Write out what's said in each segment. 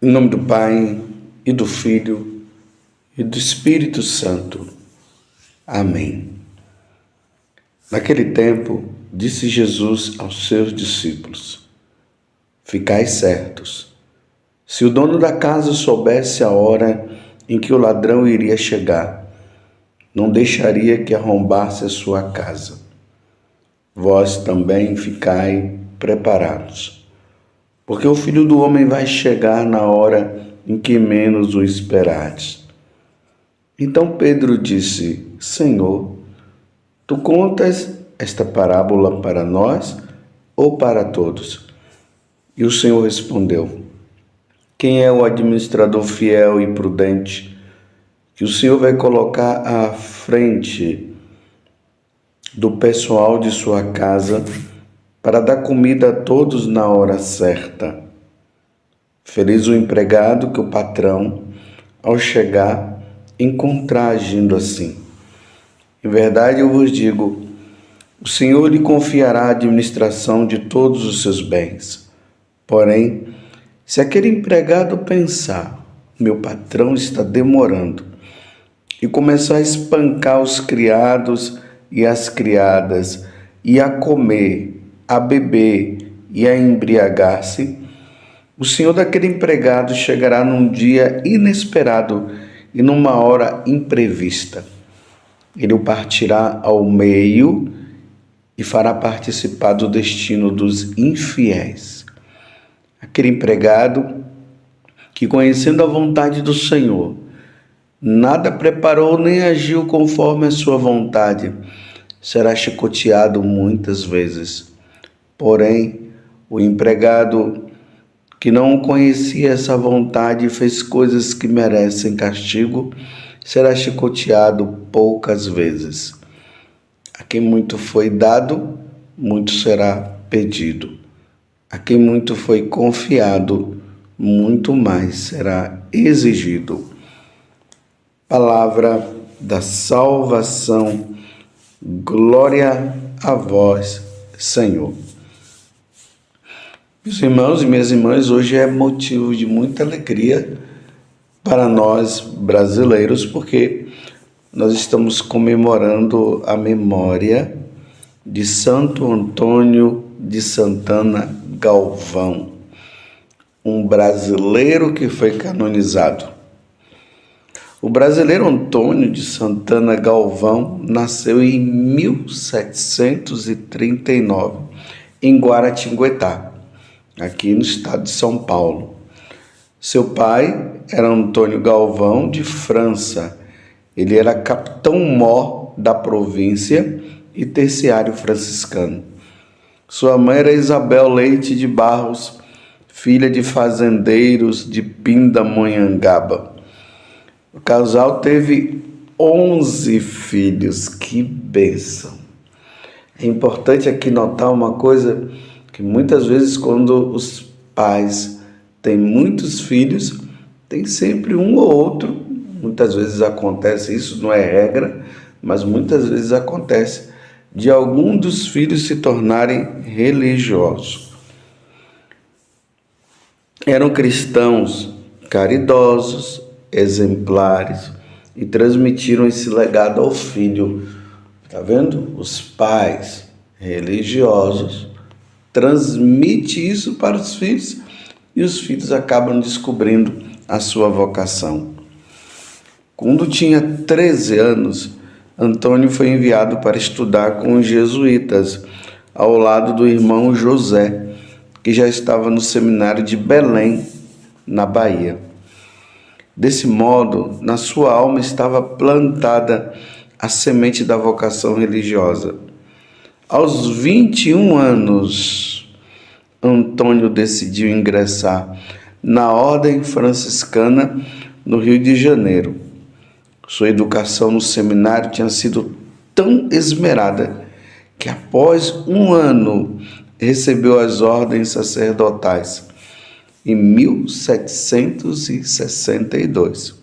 Em nome do Pai, e do Filho, e do Espírito Santo. Amém. Naquele tempo, disse Jesus aos seus discípulos: Ficai certos, se o dono da casa soubesse a hora em que o ladrão iria chegar, não deixaria que arrombasse a sua casa. Vós também ficai preparados, porque o Filho do Homem vai chegar na hora em que menos o esperardes. Então Pedro disse: Senhor, tu contas esta parábola para nós ou para todos? E o Senhor respondeu: Quem é o administrador fiel e prudente que o Senhor vai colocar à frente do pessoal de sua casa para dar comida a todos na hora certa? Feliz o empregado que o patrão, ao chegar, encontrar agindo assim. Em verdade eu vos digo, o Senhor lhe confiará a administração de todos os seus bens. Porém, se aquele empregado pensar, meu patrão está demorando, e começar a espancar os criados e as criadas, e a comer, a beber e a embriagar-se, o senhor daquele empregado chegará num dia inesperado e numa hora imprevista. Ele o partirá ao meio e fará participar do destino dos infiéis. Aquele empregado que, conhecendo a vontade do Senhor, nada preparou nem agiu conforme a sua vontade, será chicoteado muitas vezes. Porém, o empregado que não conhecia essa vontade e fez coisas que merecem castigo, será chicoteado poucas vezes. A quem muito foi dado, muito será pedido. A quem muito foi confiado, muito mais será exigido. Palavra da salvação. Glória a vós, Senhor. Meus irmãos e minhas irmãs, hoje é motivo de muita alegria para nós brasileiros, porque nós estamos comemorando a memória de Santo Antônio de Santana Galvão, um brasileiro que foi canonizado. O brasileiro Antônio de Santana Galvão nasceu em 1739, em Guaratinguetá, aqui no estado de São Paulo. Seu pai era Antônio Galvão de França. Ele era capitão-mor da província e terciário franciscano. Sua mãe era Isabel Leite de Barros, filha de fazendeiros de Pindamonhangaba. O casal teve 11 filhos. Que bênção! É importante aqui notar uma coisa, que muitas vezes quando os pais têm muitos filhos, tem sempre um ou outro, muitas vezes acontece, isso não é regra, mas muitas vezes acontece, de algum dos filhos se tornarem religiosos. Eram cristãos caridosos, exemplares, e transmitiram esse legado ao filho. Está vendo? Os pais religiosos transmitem isso para os filhos e os filhos acabam descobrindo a sua vocação. Quando tinha 13 anos, Antônio foi enviado para estudar com os jesuítas, ao lado do irmão José, que já estava no seminário de Belém, na Bahia. Desse modo, na sua alma estava plantada a semente da vocação religiosa. Aos 21 anos, Antônio decidiu ingressar na Ordem Franciscana no Rio de Janeiro. Sua educação no seminário tinha sido tão esmerada que, após um ano, recebeu as ordens sacerdotais, em 1762.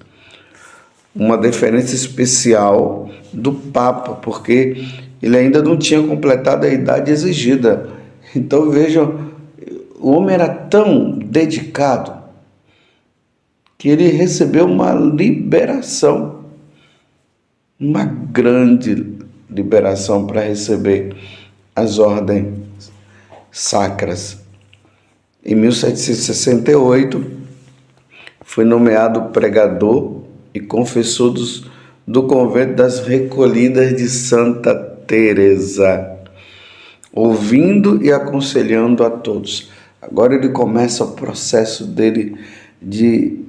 Uma deferência especial do Papa, porque ele ainda não tinha completado a idade exigida. Então vejam, o homem era tão dedicado que ele recebeu uma liberação, uma grande liberação para receber as ordens sacras. Em 1768, foi nomeado pregador e confessor do convento das Recolhidas de Santa Teresa, ouvindo e aconselhando a todos. Agora ele começa o processo dele de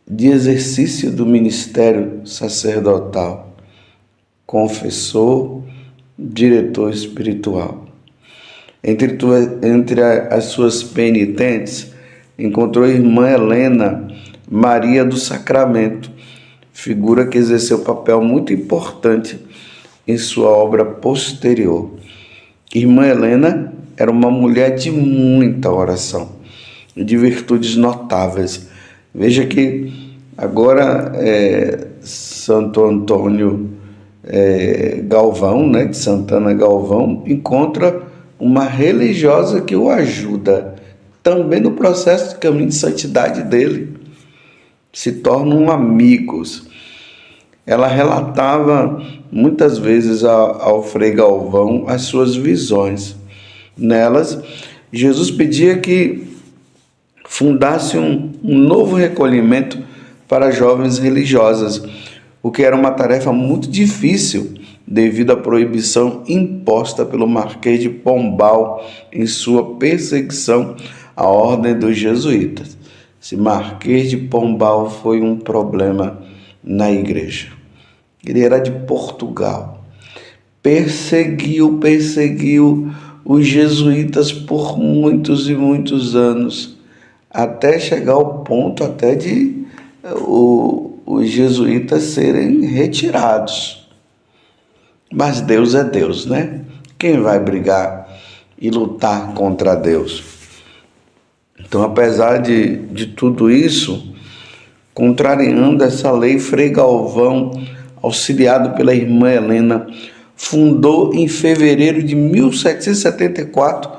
exercício do ministério sacerdotal, confessor, diretor espiritual. Entre as suas penitentes, encontrou a irmã Helena Maria do Sacramento, figura que exerceu papel muito importante em sua obra posterior. Irmã Helena era uma mulher de muita oração e de virtudes notáveis. Veja que agora Santo Antônio Galvão, de Santana Galvão, encontra uma religiosa que o ajuda também no processo de caminho de santidade dele. Se tornam amigos. Ela relatava muitas vezes ao Frei Galvão as suas visões. Nelas, Jesus pedia que fundasse um novo recolhimento para jovens religiosas, o que era uma tarefa muito difícil devido à proibição imposta pelo Marquês de Pombal em sua perseguição à ordem dos jesuítas. Esse Marquês de Pombal foi um problema na igreja. Ele era de Portugal. Perseguiu os jesuítas por muitos e muitos anos, até chegar ao ponto de os jesuítas serem retirados. Mas Deus é Deus, né? Quem vai brigar e lutar contra Deus? Então, apesar de tudo isso, contrariando essa lei, Frei Galvão, auxiliado pela irmã Helena, fundou em fevereiro de 1774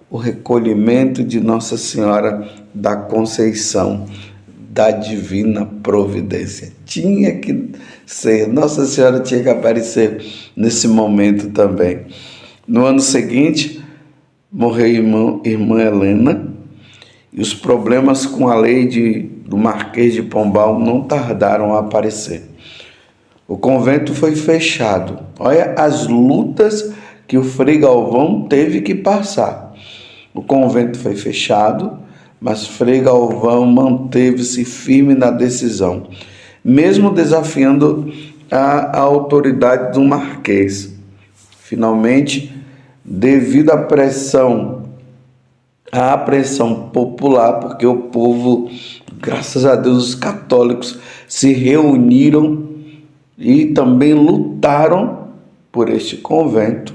o recolhimento de Nossa Senhora da Conceição da Divina Providência. Tinha que ser, Nossa Senhora tinha que aparecer nesse momento também. No ano seguinte, morreu a irmã Helena, e os problemas com a lei do Marquês de Pombal não tardaram a aparecer. O convento foi fechado. Olha as lutas que o Frei Galvão teve que passar. O convento foi fechado, mas Frei Galvão manteve-se firme na decisão, mesmo desafiando a autoridade do Marquês. Finalmente, devido à pressão popular, porque o povo, graças a Deus, os católicos se reuniram e também lutaram por este convento.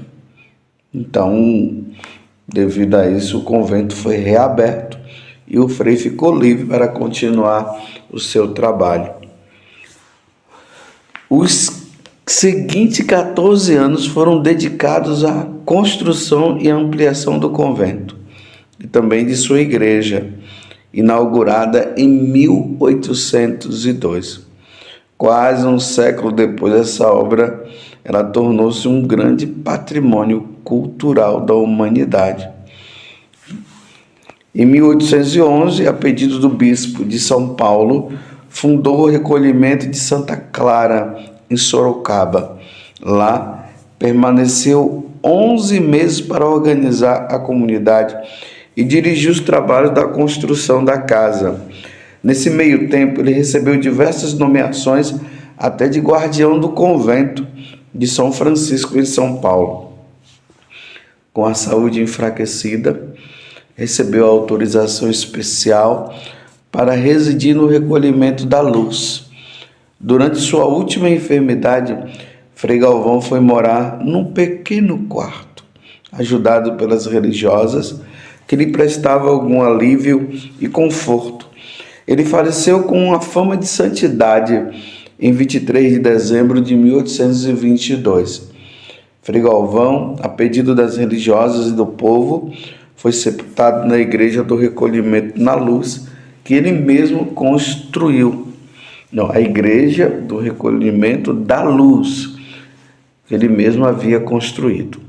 Então, devido a isso, o convento foi reaberto e o frei ficou livre para continuar o seu trabalho. Os seguintes 14 anos foram dedicados à construção e ampliação do convento e também de sua igreja, inaugurada em 1802. Quase um século depois dessa obra, ela tornou-se um grande patrimônio cultural da humanidade. Em 1811, a pedido do bispo de São Paulo, fundou o recolhimento de Santa Clara, em Sorocaba. Lá, permaneceu 11 meses para organizar a comunidade e dirigir os trabalhos da construção da casa. Nesse meio tempo, ele recebeu diversas nomeações, até de guardião do convento de São Francisco, em São Paulo. Com a saúde enfraquecida, recebeu autorização especial para residir no recolhimento da Luz. Durante sua última enfermidade, Frei Galvão foi morar num pequeno quarto, ajudado pelas religiosas, que lhe prestavam algum alívio e conforto. Ele faleceu com uma fama de santidade em 23 de dezembro de 1822. Frei Galvão, a pedido das religiosas e do povo, foi sepultado na Igreja do Recolhimento na Luz, que ele mesmo construiu. Não, a igreja do recolhimento da luz, que ele mesmo havia construído.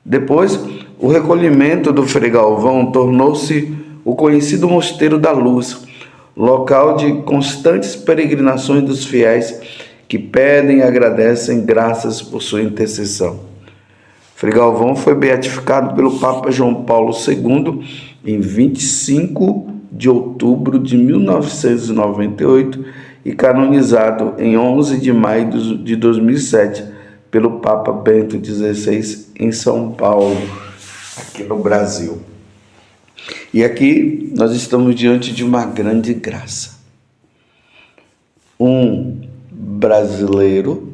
Depois, o recolhimento do Frei Galvão tornou-se o conhecido Mosteiro da Luz, local de constantes peregrinações dos fiéis que pedem e agradecem graças por sua intercessão. Frei Galvão foi beatificado pelo Papa João Paulo II em 25 de outubro de 1998 e canonizado em 11 de maio de 2007 pelo Papa Bento XVI em São Paulo, aqui no Brasil. E aqui nós estamos diante de uma grande graça. Um brasileiro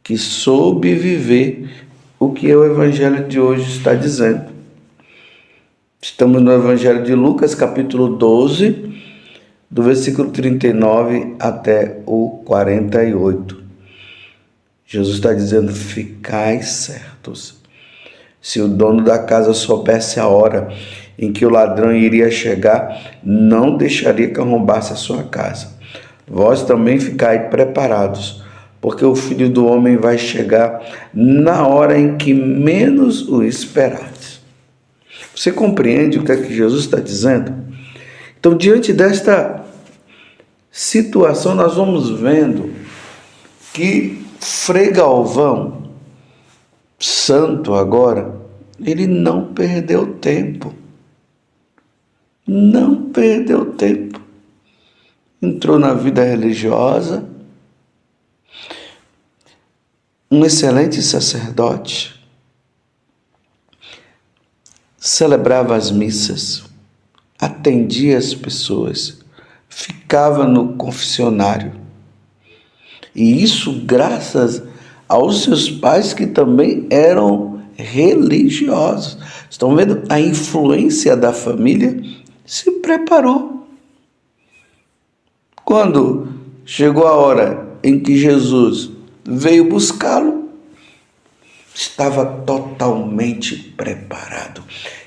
que soube viver o que o Evangelho de hoje está dizendo. Estamos no Evangelho de Lucas, capítulo 12, do versículo 39 até o 48. Jesus está dizendo: ficai certos. Se o dono da casa soubesse a hora em que o ladrão iria chegar, não deixaria que arrombasse a sua casa. Vós também ficai preparados, porque o Filho do Homem vai chegar na hora em que menos o esperardes. Você compreende o que é que Jesus está dizendo? Então, diante desta situação, nós vamos vendo que Frei Galvão, santo agora, ele não perdeu tempo. Não perdeu tempo. Entrou na vida religiosa, um excelente sacerdote, celebrava as missas, atendia as pessoas, ficava no confessionário. E isso graças aos seus pais, que também eram religiosos. Estão vendo? A influência da família se preparou. Quando chegou a hora em que Jesus veio buscá-lo, estava totalmente preparado.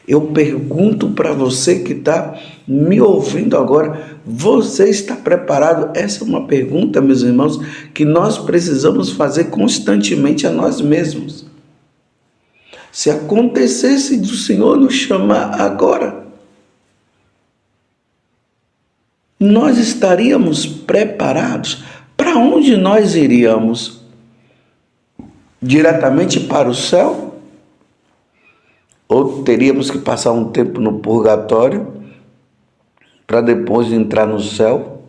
Eu pergunto para você que está me ouvindo agora, você está preparado? Essa é uma pergunta, meus irmãos, que nós precisamos fazer constantemente a nós mesmos. Se acontecesse do Senhor nos chamar agora, nós estaríamos preparados? Para onde nós iríamos? Diretamente para o céu? Ou teríamos que passar um tempo no purgatório para depois entrar no céu?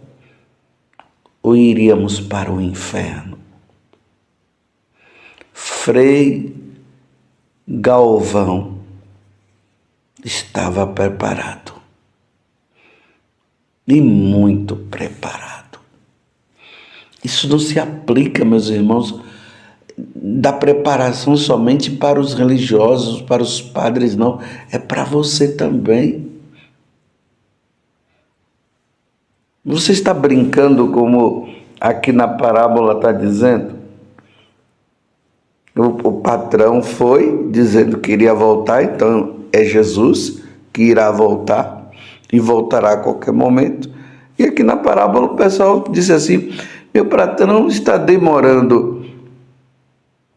Ou iríamos para o inferno? Frei Galvão estava preparado. E muito preparado. Isso não se aplica, meus irmãos, da preparação somente para os religiosos, para os padres, não. É para você também. Você está brincando como aqui na parábola está dizendo? O patrão foi dizendo que iria voltar, então é Jesus que irá voltar e voltará a qualquer momento. E aqui na parábola o pessoal disse assim: meu patrão está demorando.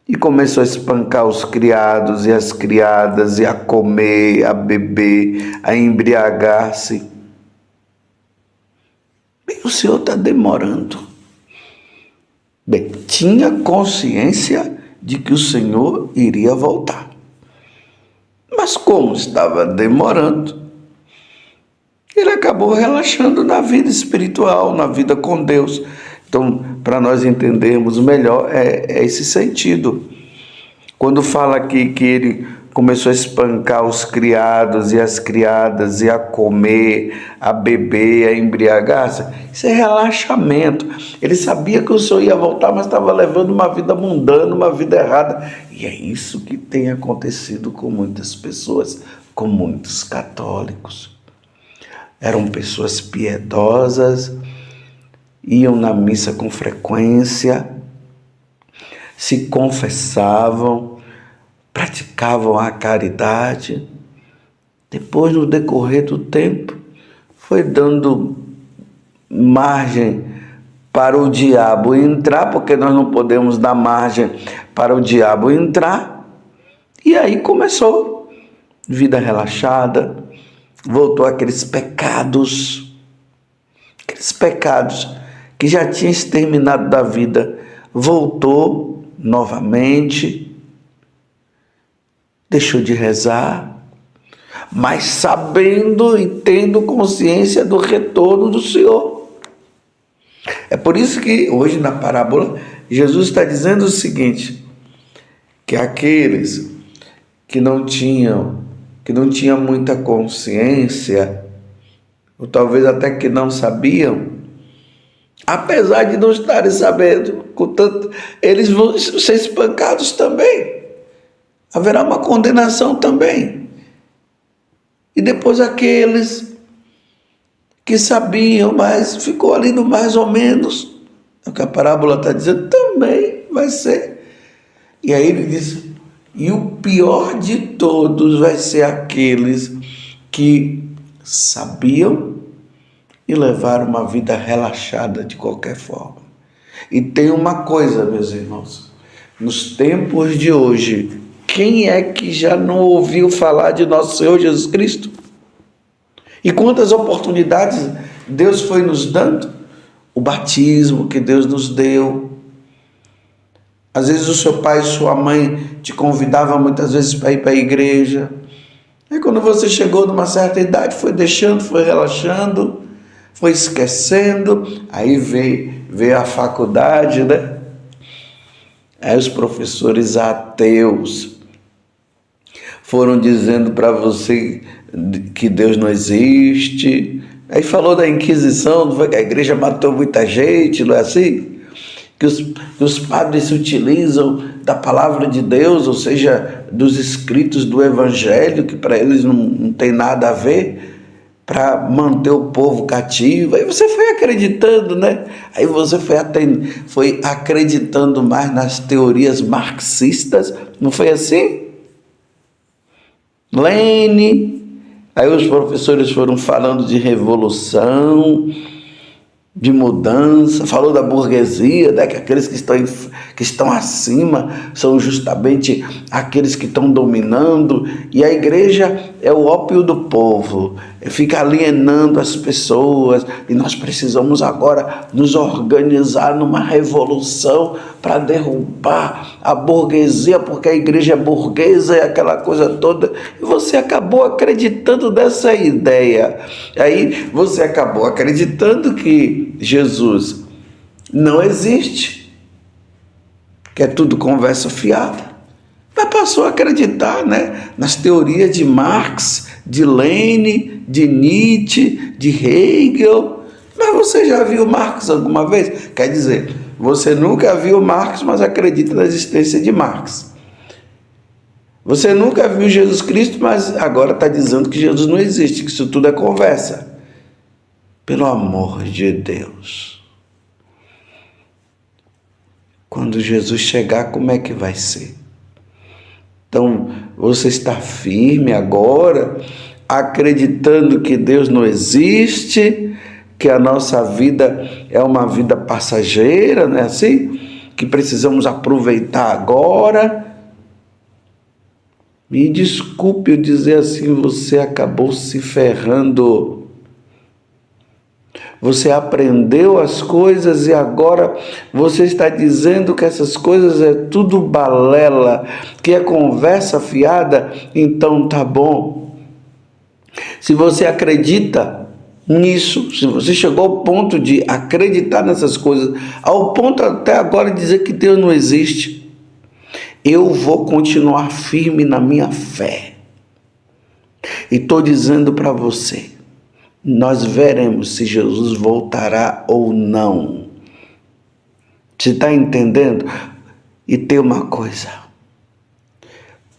E começou a espancar os criados e as criadas, e a comer, a beber, a embriagar-se. Bem, o Senhor está demorando. Bem, tinha consciência de que o Senhor iria voltar. Mas como estava demorando, ele acabou relaxando na vida espiritual, na vida com Deus. Então, para nós entendermos melhor, é esse sentido. Quando fala aqui que ele começou a espancar os criados e as criadas, e a comer, a beber, a embriagar-se, isso é relaxamento. Ele sabia que o Senhor ia voltar, mas estava levando uma vida mundana, uma vida errada. E é isso que tem acontecido com muitas pessoas, com muitos católicos. Eram pessoas piedosas, iam na missa com frequência, se confessavam, praticavam a caridade. Depois, no decorrer do tempo, foi dando margem para o diabo entrar, porque nós não podemos dar margem para o diabo entrar. E aí começou vida relaxada, voltou aqueles pecados que já tinha exterminado da vida, voltou novamente, deixou de rezar, mas sabendo e tendo consciência do retorno do Senhor. É por isso que hoje na parábola Jesus está dizendo o seguinte, que aqueles que não tinham muita consciência, ou talvez até que não sabiam, apesar de não estarem sabendo, contanto, eles vão ser espancados também. Haverá uma condenação também. E depois aqueles que sabiam, mas ficou ali no mais ou menos, é o que a parábola está dizendo, também vai ser. E aí ele diz, e o pior de todos vai ser aqueles que sabiam e levaram uma vida relaxada de qualquer forma. E tem uma coisa, meus irmãos, nos tempos de hoje, quem é que já não ouviu falar de nosso Senhor Jesus Cristo? E quantas oportunidades Deus foi nos dando? O batismo que Deus nos deu. Às vezes o seu pai e sua mãe te convidavam muitas vezes para ir para a igreja. Aí quando você chegou numa certa idade, foi deixando, foi relaxando, foi esquecendo. Aí veio a faculdade, né? Aí os professores ateus foram dizendo para você que Deus não existe. Aí falou da Inquisição, não foi que a igreja matou muita gente, não é assim? Que os padres se utilizam da palavra de Deus, ou seja, dos escritos do Evangelho, que para eles não tem nada a ver, para manter o povo cativo. Aí você foi acreditando, né? Aí você foi acreditando mais nas teorias marxistas, não foi assim? Lênin, aí os professores foram falando de revolução, de mudança, falou da burguesia, né? Que aqueles que estão acima são justamente aqueles que estão dominando, e a igreja é o ópio do povo, fica alienando as pessoas, e nós precisamos agora nos organizar numa revolução para derrubar a burguesia, porque a igreja é burguesa e aquela coisa toda, e você acabou acreditando nessa ideia. Aí você acabou acreditando que Jesus não existe, que é tudo conversa fiada, mas passou a acreditar, né, nas teorias de Marx, de Lenin, de Nietzsche, de Hegel. Mas você já viu Marx alguma vez? Quer dizer, você nunca viu Marx, mas acredita na existência de Marx. Você nunca viu Jesus Cristo, mas agora está dizendo que Jesus não existe, que isso tudo é conversa. Pelo amor de Deus. Quando Jesus chegar, como é que vai ser? Então, você está firme agora, acreditando que Deus não existe, que a nossa vida é uma vida passageira, não é assim? Que precisamos aproveitar agora. Me desculpe eu dizer assim, você acabou se ferrando. Você aprendeu as coisas e agora você está dizendo que essas coisas é tudo balela, que é conversa fiada, então tá bom. Se você acredita nisso, se você chegou ao ponto de acreditar nessas coisas, ao ponto até agora de dizer que Deus não existe, eu vou continuar firme na minha fé. E estou dizendo para você, nós veremos se Jesus voltará ou não. Você está entendendo? E tem uma coisa.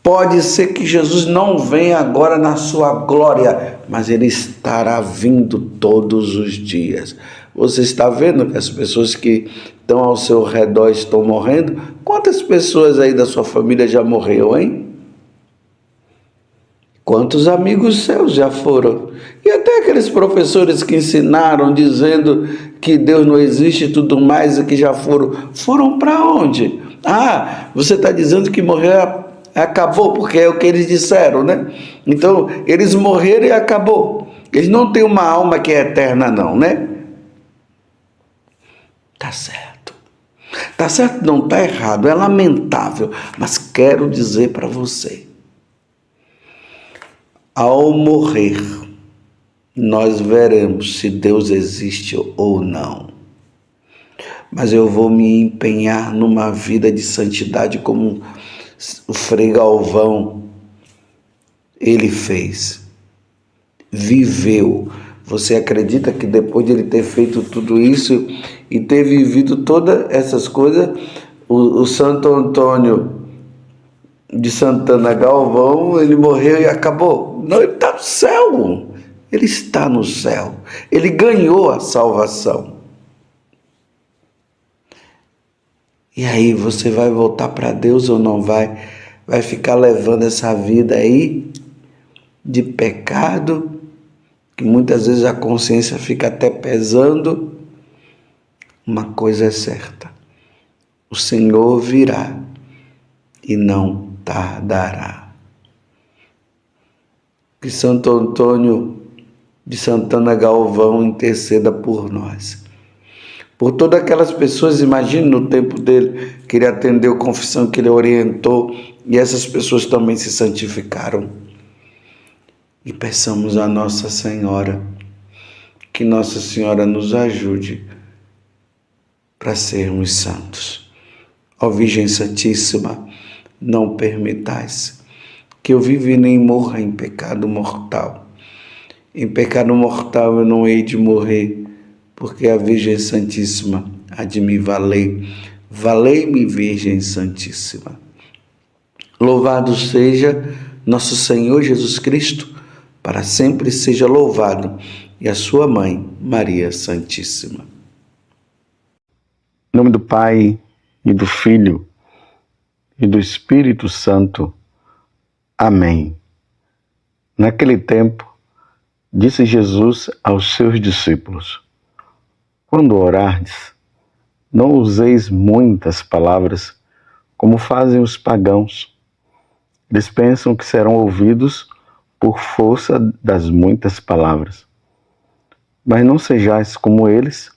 Pode ser que Jesus não venha agora na sua glória, mas Ele estará vindo todos os dias. Você está vendo que as pessoas que estão ao seu redor estão morrendo? Quantas pessoas aí da sua família já morreu, hein? Quantos amigos seus já foram? E até aqueles professores que ensinaram dizendo que Deus não existe e tudo mais, e que já foram para onde? Ah, você está dizendo que morrer acabou, porque é o que eles disseram, né? Então, eles morreram e acabou. Eles não têm uma alma que é eterna, não, né? Tá certo. Tá certo, não tá errado, é lamentável, mas quero dizer para você, ao morrer, nós veremos se Deus existe ou não. Mas eu vou me empenhar numa vida de santidade como o Frei Galvão, ele fez, viveu. Você acredita que depois de ele ter feito tudo isso e ter vivido todas essas coisas, o Santo Antônio de Santana Galvão, ele morreu e acabou? Não, ele está no céu. Ele está no céu. Ele ganhou a salvação. E aí, você vai voltar para Deus ou não vai? Vai ficar levando essa vida aí de pecado, que muitas vezes a consciência fica até pesando? Uma coisa é certa: o Senhor virá e não tardará. Que Santo Antônio de Santana Galvão interceda por nós. Por todas aquelas pessoas, imagine no tempo dele, que ele atendeu a confissão, que ele orientou, e essas pessoas também se santificaram. E peçamos a Nossa Senhora, que Nossa Senhora nos ajude para sermos santos. Ó Virgem Santíssima, não permitais que eu viva e nem morra em pecado mortal. Em pecado mortal eu não hei de morrer, porque a Virgem Santíssima há de me valer. Valei-me, Virgem Santíssima. Louvado seja nosso Senhor Jesus Cristo, para sempre seja louvado, e a sua mãe, Maria Santíssima. Em nome do Pai, e do Filho, e do Espírito Santo. Amém. Naquele tempo, disse Jesus aos seus discípulos: quando orardes, não useis muitas palavras, como fazem os pagãos. Eles pensam que serão ouvidos por força das muitas palavras. Mas não sejais como eles,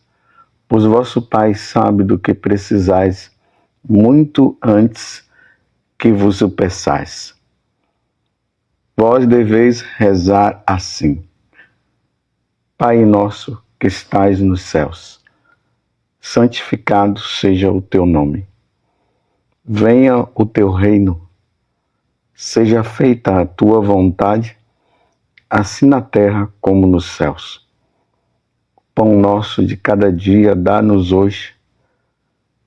pois vosso Pai sabe do que precisais muito antes que vos o peçais. Vós deveis rezar assim: Pai nosso que estais nos céus, santificado seja o teu nome. Venha o teu reino, seja feita a tua vontade, assim na terra como nos céus. O pão nosso de cada dia dá-nos hoje.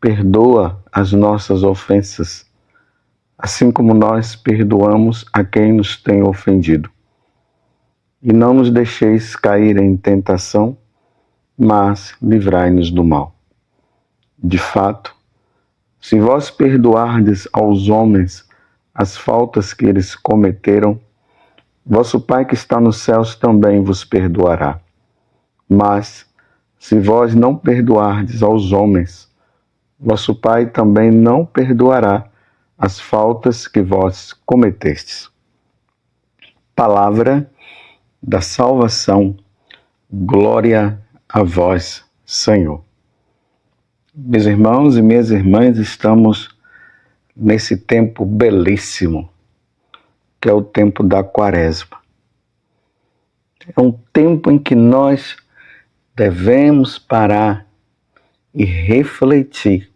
Perdoa as nossas ofensas, assim como nós perdoamos a quem nos tem ofendido. E não nos deixeis cair em tentação, mas livrai-nos do mal. De fato, se vós perdoardes aos homens as faltas que eles cometeram, vosso Pai que está nos céus também vos perdoará. Mas, se vós não perdoardes aos homens, vosso Pai também não perdoará as faltas que vós cometestes. Palavra da salvação. Glória a vós, Senhor. Meus irmãos e minhas irmãs, estamos nesse tempo belíssimo, que é o tempo da Quaresma. É um tempo em que nós devemos parar e refletir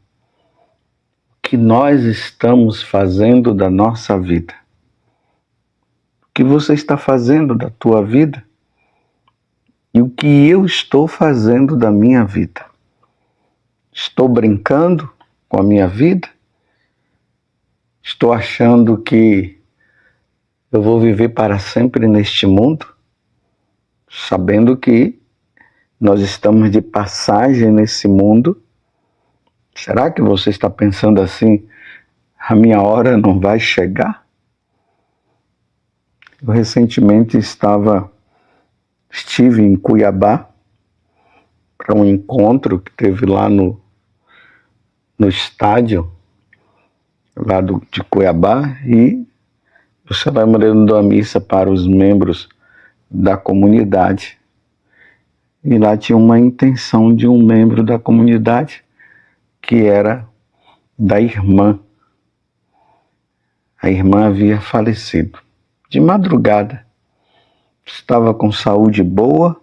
o que nós estamos fazendo da nossa vida. O que você está fazendo da tua vida e o que eu estou fazendo da minha vida. Estou brincando com a minha vida? Estou achando que eu vou viver para sempre neste mundo, sabendo que nós estamos de passagem nesse mundo? Será que você está pensando assim, a minha hora não vai chegar? Eu recentemente estive em Cuiabá para um encontro que teve lá no estádio lá de Cuiabá, e eu celebrando a missa para os membros da comunidade. E lá tinha uma intenção de um membro da comunidade que era da irmã. A irmã havia falecido de madrugada. Estava com saúde boa,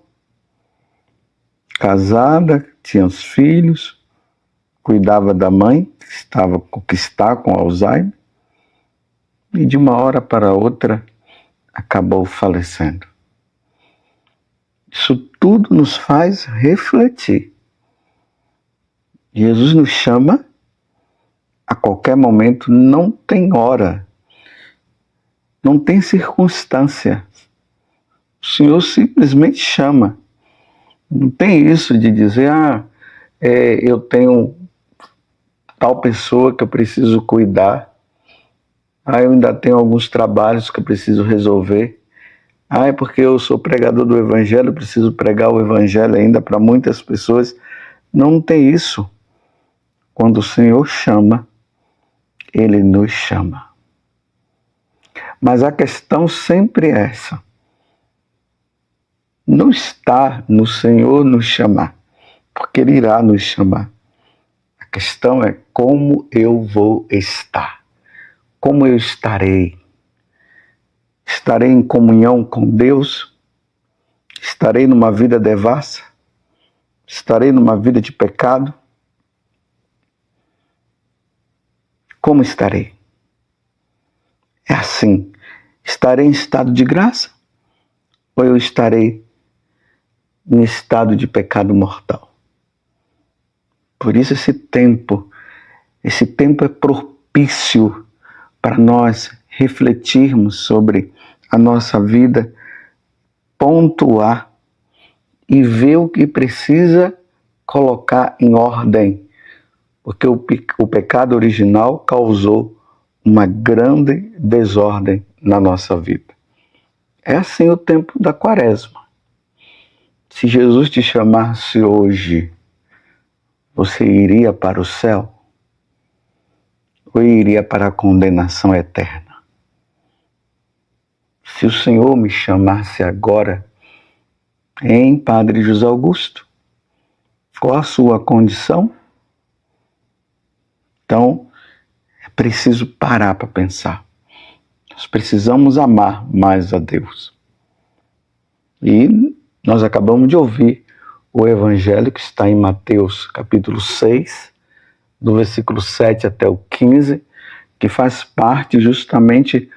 casada, tinha os filhos, cuidava da mãe, que está com Alzheimer, e de uma hora para outra acabou falecendo. Isso tudo nos faz refletir. Jesus nos chama a qualquer momento, não tem hora, não tem circunstância. O Senhor simplesmente chama. Não tem isso de dizer, eu tenho tal pessoa que eu preciso cuidar, eu ainda tenho alguns trabalhos que eu preciso resolver, é porque eu sou pregador do Evangelho, preciso pregar o Evangelho ainda para muitas pessoas. Não tem isso. Quando o Senhor chama, Ele nos chama. Mas a questão sempre é essa. Não está no Senhor nos chamar, porque Ele irá nos chamar. A questão é como eu vou estar, como eu estarei. Estarei em comunhão com Deus? Estarei numa vida devassa? Estarei numa vida de pecado? Como estarei? É assim, estarei em estado de graça? Ou eu estarei em estado de pecado mortal? Por isso esse tempo é propício para nós refletirmos sobre a nossa vida, pontuar e ver o que precisa colocar em ordem, porque o pecado original causou uma grande desordem na nossa vida. É assim o tempo da Quaresma. Se Jesus te chamasse hoje, você iria para o céu? Ou iria para a condenação eterna? Se o Senhor me chamasse agora, hein, Padre José Augusto? Qual a sua condição? Então, é preciso parar para pensar. Nós precisamos amar mais a Deus. E nós acabamos de ouvir o Evangelho que está em Mateus capítulo 6, do versículo 7 até o 15, que faz parte justamente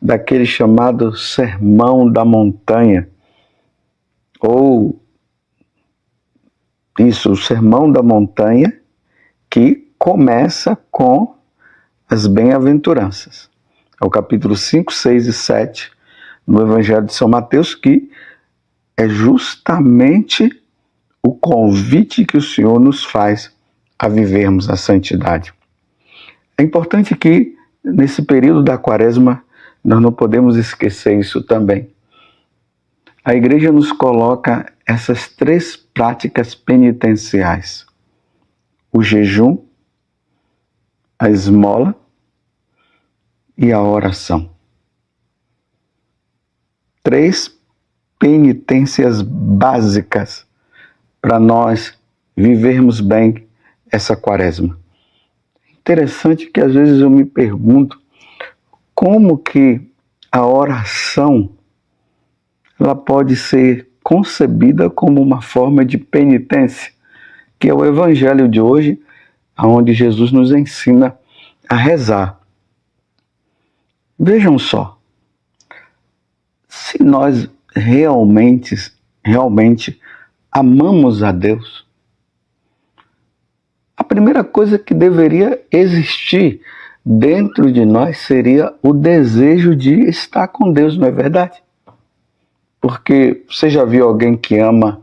daquele chamado Sermão da Montanha, ou isso, o Sermão da Montanha, que começa com as bem-aventuranças. É o capítulo 5, 6 e 7 do Evangelho de São Mateus, que é justamente o convite que o Senhor nos faz a vivermos a santidade. É importante que, nesse período da Quaresma, nós não podemos esquecer isso também. A Igreja nos coloca essas 3 práticas penitenciais: o jejum, a esmola e a oração. 3 penitências básicas para nós vivermos bem essa Quaresma. Interessante que às vezes eu me pergunto como que a oração ela pode ser concebida como uma forma de penitência, que é o Evangelho de hoje, onde Jesus nos ensina a rezar. Vejam só, se nós realmente amamos a Deus, a primeira coisa que deveria existir dentro de nós seria o desejo de estar com Deus, não é verdade? Porque você já viu alguém que ama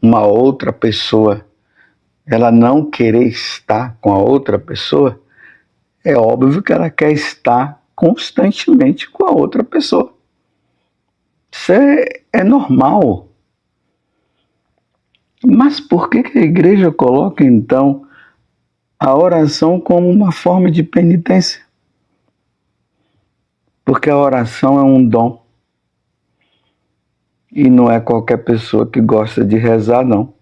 uma outra pessoa, ela não querer estar com a outra pessoa? É óbvio que ela quer estar constantemente com a outra pessoa. Isso é normal. Mas por que a igreja coloca, então, a oração como uma forma de penitência? Porque a oração é um dom. E não é qualquer pessoa que gosta de rezar, não.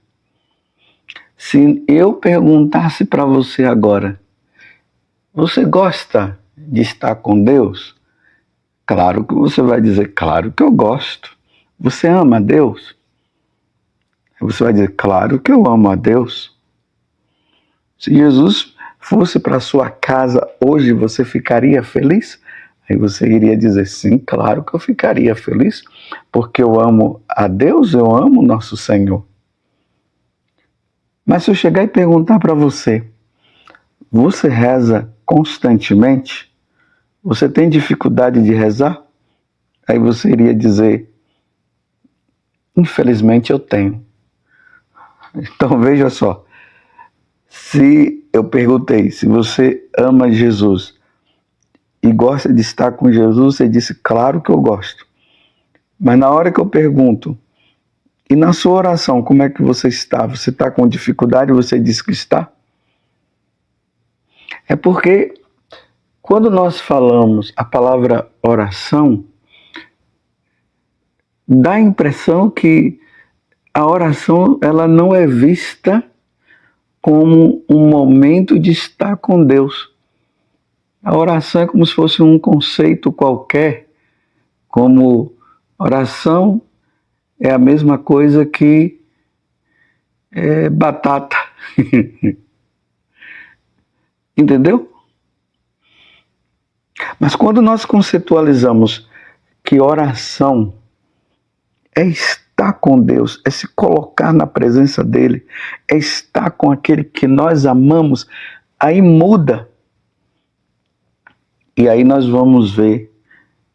Se eu perguntasse para você agora, você gosta de estar com Deus? Claro que você vai dizer, claro que eu gosto. Você ama a Deus? Você vai dizer, claro que eu amo a Deus. Se Jesus fosse para sua casa hoje, você ficaria feliz? Aí você iria dizer, sim, claro que eu ficaria feliz, porque eu amo a Deus, eu amo nosso Senhor. Mas se eu chegar e perguntar para você, você reza constantemente? Você tem dificuldade de rezar? Aí você iria dizer, infelizmente eu tenho. Então veja só, se eu perguntei se você ama Jesus e gosta de estar com Jesus, você disse, claro que eu gosto. Mas na hora que eu pergunto, e na sua oração, como é que você está? Você está com dificuldade? Você disse que está? É porque quando nós falamos a palavra oração, dá a impressão que a oração ela não é vista como um momento de estar com Deus. A oração é como se fosse um conceito qualquer, como oração é a mesma coisa que batata. Entendeu? Mas quando nós conceitualizamos que oração é estar com Deus, é se colocar na presença dele, é estar com aquele que nós amamos, aí muda. E aí nós vamos ver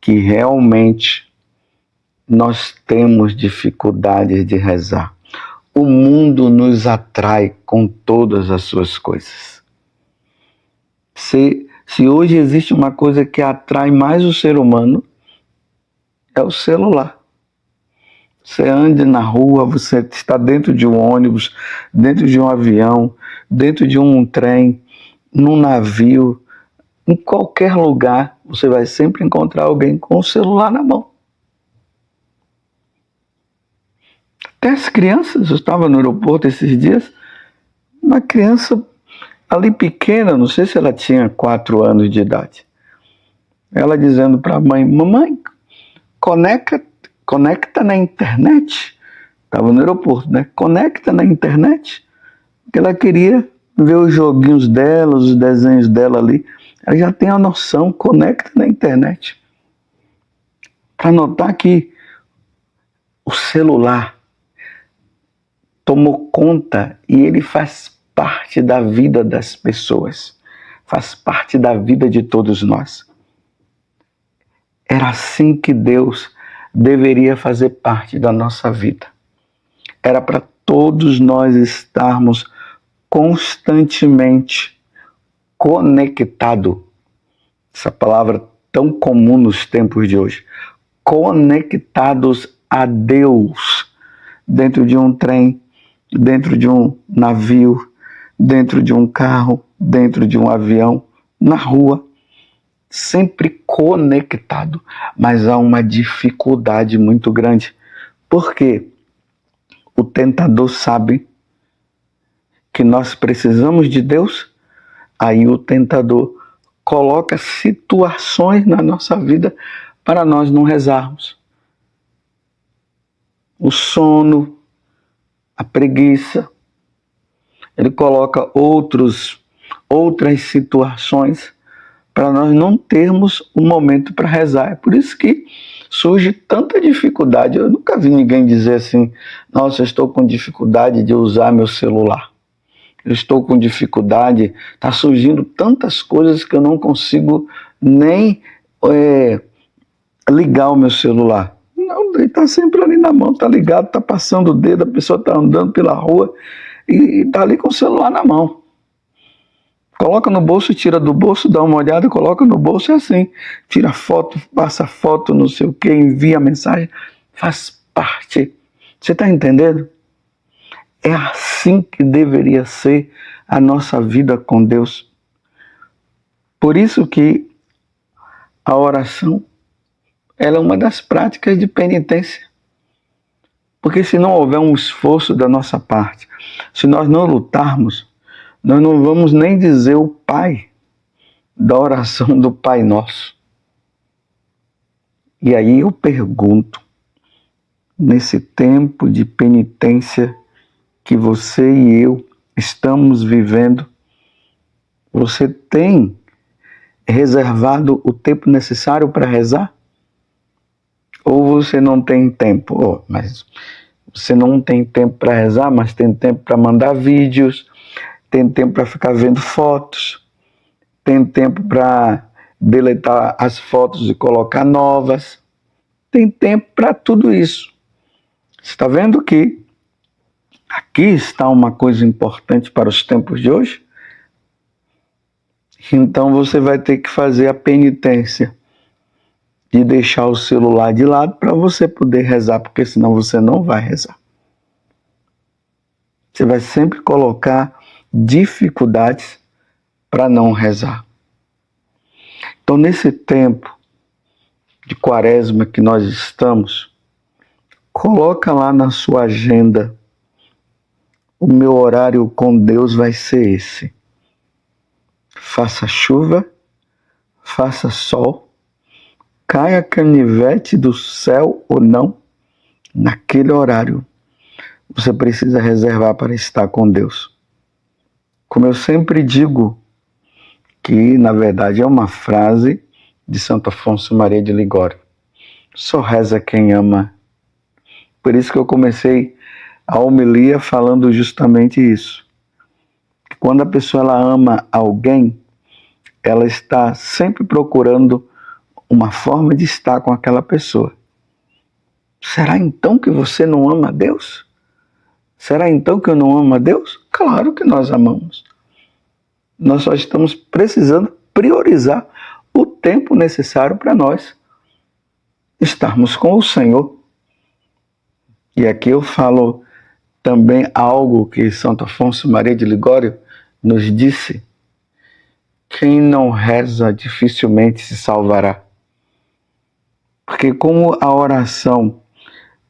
que realmente nós temos dificuldade de rezar. O mundo nos atrai com todas as suas coisas. Se hoje existe uma coisa que atrai mais o ser humano, é o celular. Você anda na rua, você está dentro de um ônibus, dentro de um avião, dentro de um trem, num navio, em qualquer lugar, você vai sempre encontrar alguém com o celular na mão. Até as crianças, eu estava no aeroporto esses dias, uma criança ali pequena, não sei se ela tinha 4 anos de idade, ela dizendo para a mãe, mamãe, conecta na internet. Estava no aeroporto, né? Conecta na internet. Porque ela queria ver os joguinhos dela, os desenhos dela ali. Ela já tem a noção, conecta na internet. Para notar que o celular tomou conta e ele faz parte da vida das pessoas. Faz parte da vida de todos nós. Era assim que Deus deveria fazer parte da nossa vida. Era para todos nós estarmos constantemente conectados. Essa palavra tão comum nos tempos de hoje. Conectados a Deus. Dentro de um trem, dentro de um navio, dentro de um carro, dentro de um avião, na rua. Sempre conectado, mas há uma dificuldade muito grande. Por quê? O tentador sabe que nós precisamos de Deus, aí o tentador coloca situações na nossa vida para nós não rezarmos. O sono, a preguiça, ele coloca outras situações para nós não termos um momento para rezar. É por isso que surge tanta dificuldade. Eu nunca vi ninguém dizer assim, nossa, eu estou com dificuldade de usar meu celular. Eu estou com dificuldade, está surgindo tantas coisas que eu não consigo nem ligar o meu celular. Não, ele está sempre ali na mão, está ligado, está passando o dedo, a pessoa está andando pela rua e está ali com o celular na mão. Coloca no bolso, tira do bolso, dá uma olhada, coloca no bolso, é assim. Tira foto, passa foto, não sei o que, envia mensagem. faz parte. Você está entendendo? É assim que deveria ser a nossa vida com Deus. Por isso que a oração, ela é uma das práticas de penitência. Porque se não houver um esforço da nossa parte, se nós não lutarmos, nós não vamos nem dizer o Pai da oração do Pai Nosso. E aí eu pergunto, nesse tempo de penitência que você e eu estamos vivendo, você tem reservado o tempo necessário para rezar? Ou você não tem tempo? Oh, mas você não tem tempo para rezar, mas tem tempo para mandar vídeos, tem tempo para ficar vendo fotos, tem tempo para deletar as fotos e colocar novas, tem tempo para tudo isso. Você está vendo que aqui está uma coisa importante para os tempos de hoje? Então você vai ter que fazer a penitência de deixar o celular de lado para você poder rezar, porque senão você não vai rezar. Você vai sempre colocar dificuldades para não rezar. Então, nesse tempo de quaresma que nós estamos, coloca lá na sua agenda: o meu horário com Deus vai ser esse. Faça chuva, faça sol, caia canivete do céu ou não, naquele horário você precisa reservar para estar com Deus. Como eu sempre digo, que na verdade é uma frase de Santo Afonso Maria de Ligório: só reza quem ama. Por isso que eu comecei a homilia falando justamente isso. Quando a pessoa ela ama alguém, ela está sempre procurando uma forma de estar com aquela pessoa. Será então que você não ama a Deus? Será então que eu não amo a Deus? Claro que nós amamos. Nós só estamos precisando priorizar o tempo necessário para nós estarmos com o Senhor. E aqui eu falo também algo que Santo Afonso Maria de Ligório nos disse: quem não reza dificilmente se salvará. Porque como a oração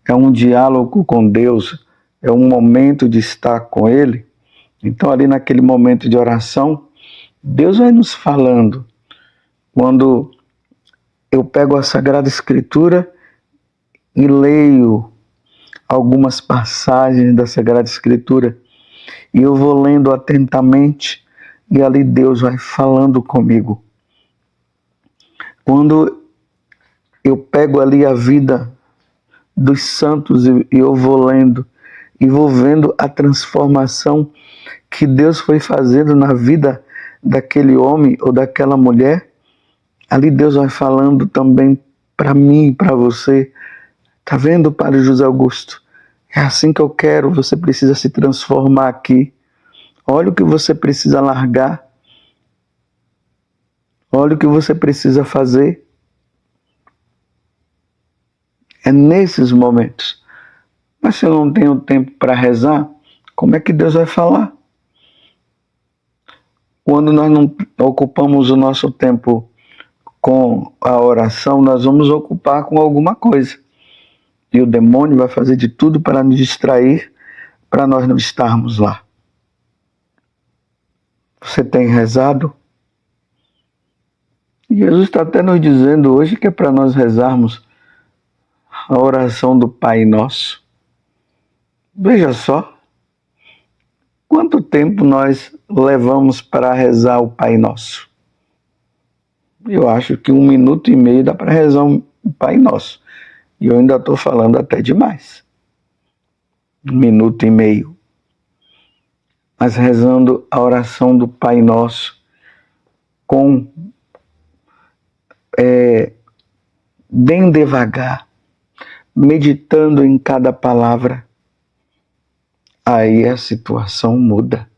é um diálogo com Deus, é um momento de estar com Ele, então ali naquele momento de oração, Deus vai nos falando. Quando eu pego a Sagrada Escritura e leio algumas passagens da Sagrada Escritura, e eu vou lendo atentamente, e ali Deus vai falando comigo. Quando eu pego ali a vida dos santos e eu vou lendo, e vou vendo a transformação que Deus foi fazendo na vida daquele homem ou daquela mulher, ali Deus vai falando também para mim, para você. Tá vendo, Padre José Augusto? É assim que eu quero, você precisa se transformar aqui. Olha o que você precisa largar. Olha o que você precisa fazer. É nesses momentos. Mas se eu não tenho tempo para rezar, como é que Deus vai falar? Quando nós não ocupamos o nosso tempo com a oração, nós vamos ocupar com alguma coisa. E o demônio vai fazer de tudo para nos distrair, para nós não estarmos lá. Você tem rezado? E Jesus está até nos dizendo hoje que é para nós rezarmos a oração do Pai Nosso. Veja só, quanto tempo nós levamos para rezar o Pai Nosso? Eu acho que 1 minuto e meio dá para rezar o Pai Nosso. E eu ainda estou falando até demais. 1 minuto e meio. Mas rezando a oração do Pai Nosso com bem devagar, meditando em cada palavra, aí a situação muda.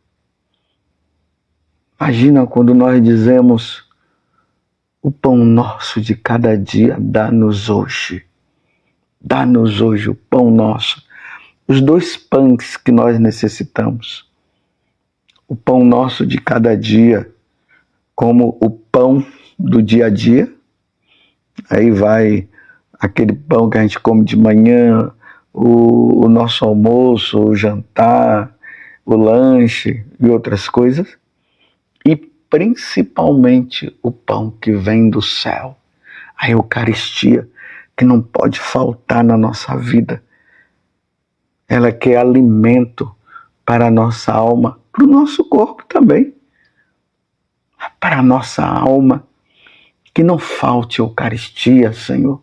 Imagina quando nós dizemos: o pão nosso de cada dia dá-nos hoje. Dá-nos hoje o pão nosso, os 2 pães que nós necessitamos. O pão nosso de cada dia, como o pão do dia a dia. Aí vai aquele pão que a gente come de manhã, o nosso almoço, o jantar, o lanche e outras coisas. E principalmente o pão que vem do céu, a Eucaristia, que não pode faltar na nossa vida. Ela que é alimento para a nossa alma, para o nosso corpo também. Para a nossa alma, que não falte Eucaristia, Senhor.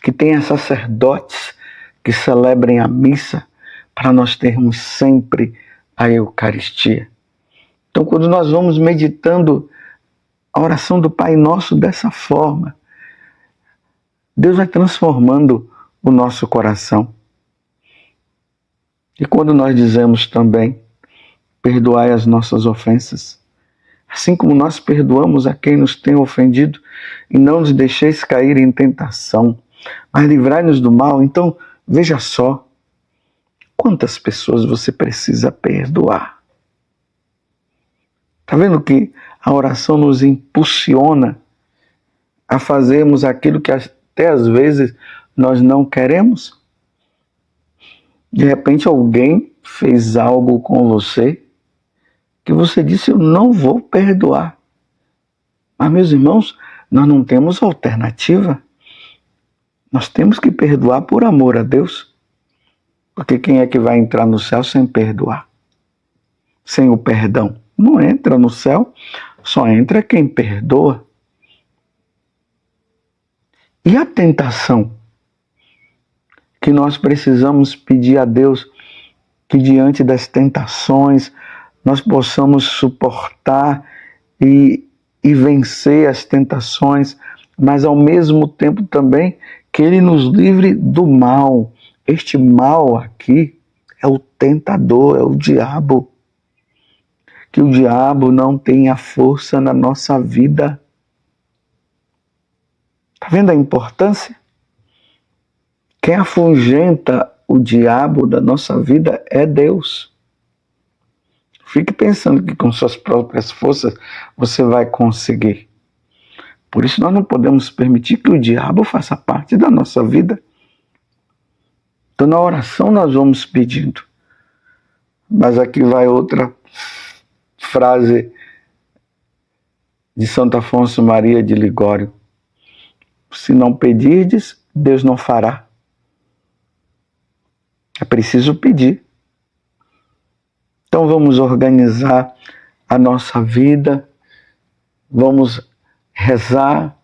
Que tenha sacerdotes que celebrem a missa para nós termos sempre a Eucaristia. Então, quando nós vamos meditando a oração do Pai Nosso dessa forma, Deus vai transformando o nosso coração. E quando nós dizemos também, perdoai as nossas ofensas, assim como nós perdoamos a quem nos tem ofendido, e não nos deixeis cair em tentação, mas livrai-nos do mal. Então, veja só, quantas pessoas você precisa perdoar. Está vendo que a oração nos impulsiona a fazermos aquilo que até às vezes nós não queremos? De repente alguém fez algo com você que você disse, eu não vou perdoar. Mas, meus irmãos, nós não temos alternativa. Nós temos que perdoar por amor a Deus. Porque quem é que vai entrar no céu sem perdoar? Sem o perdão? Não entra no céu, só entra quem perdoa. E a tentação? Que nós precisamos pedir a Deus que diante das tentações nós possamos suportar e vencer as tentações, mas ao mesmo tempo também que Ele nos livre do mal. Este mal aqui é o tentador, é o diabo. Que o diabo não tenha força na nossa vida. Está vendo a importância? Quem afugenta o diabo da nossa vida é Deus. Fique pensando que com suas próprias forças você vai conseguir. Por isso nós não podemos permitir que o diabo faça parte da nossa vida. Então na oração nós vamos pedindo. Mas aqui vai outra frase de Santo Afonso Maria de Ligório. Se não pedirdes, Deus não fará. É preciso pedir. Então vamos organizar a nossa vida, vamos rezar,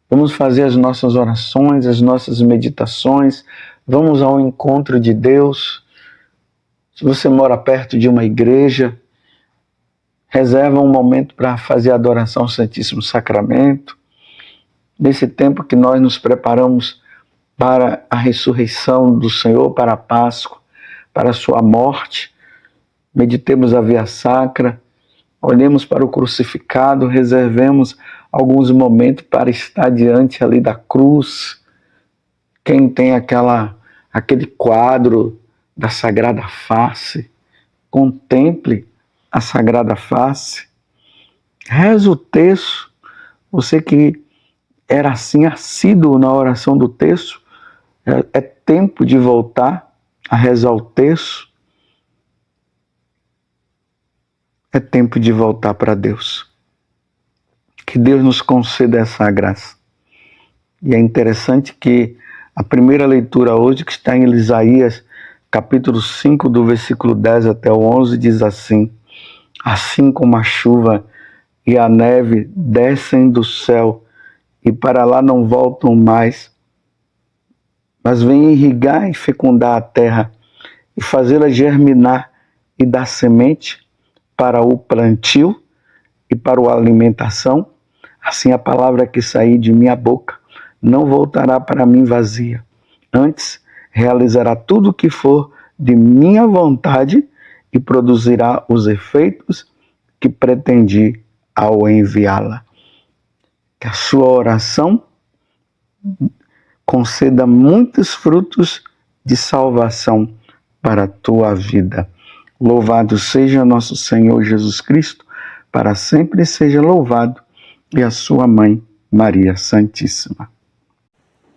vamos fazer as nossas orações, as nossas meditações, vamos ao encontro de Deus. Se você mora perto de uma igreja, reserva um momento para fazer a adoração ao Santíssimo Sacramento. Nesse tempo que nós nos preparamos para a ressurreição do Senhor, para a Páscoa, para a sua morte, meditemos a via sacra, olhemos para o crucificado, reservemos alguns momentos para estar diante ali da cruz. Quem tem aquele quadro da Sagrada Face, contemple a Sagrada Face. Reze o texto. Você que era assim assíduo na oração do texto, é tempo de voltar a rezar o texto. É tempo de voltar para Deus. Que Deus nos conceda essa graça. E é interessante que a primeira leitura hoje, que está em Isaías, capítulo 5, do versículo 10 até o 11, diz assim: assim como a chuva e a neve descem do céu e para lá não voltam mais, mas vêm irrigar e fecundar a terra e fazê-la germinar e dar semente para o plantio e para a alimentação, assim a palavra que sair de minha boca não voltará para mim vazia. Antes, realizará tudo o que for de minha vontade e produzirá os efeitos que pretendi ao enviá-la. Que a sua oração conceda muitos frutos de salvação para a tua vida. Louvado seja nosso Senhor Jesus Cristo, para sempre seja louvado, e a sua mãe, Maria Santíssima.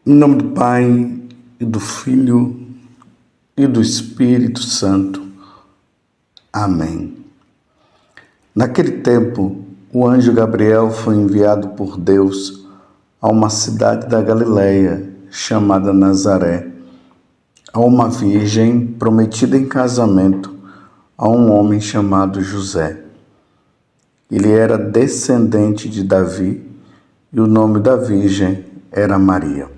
Em nome do Pai, e do Filho, e do Espírito Santo. Amém. Naquele tempo, o anjo Gabriel foi enviado por Deus a uma cidade da Galileia, chamada Nazaré, a uma virgem prometida em casamento a um homem chamado José. Ele era descendente de Davi e o nome da virgem era Maria.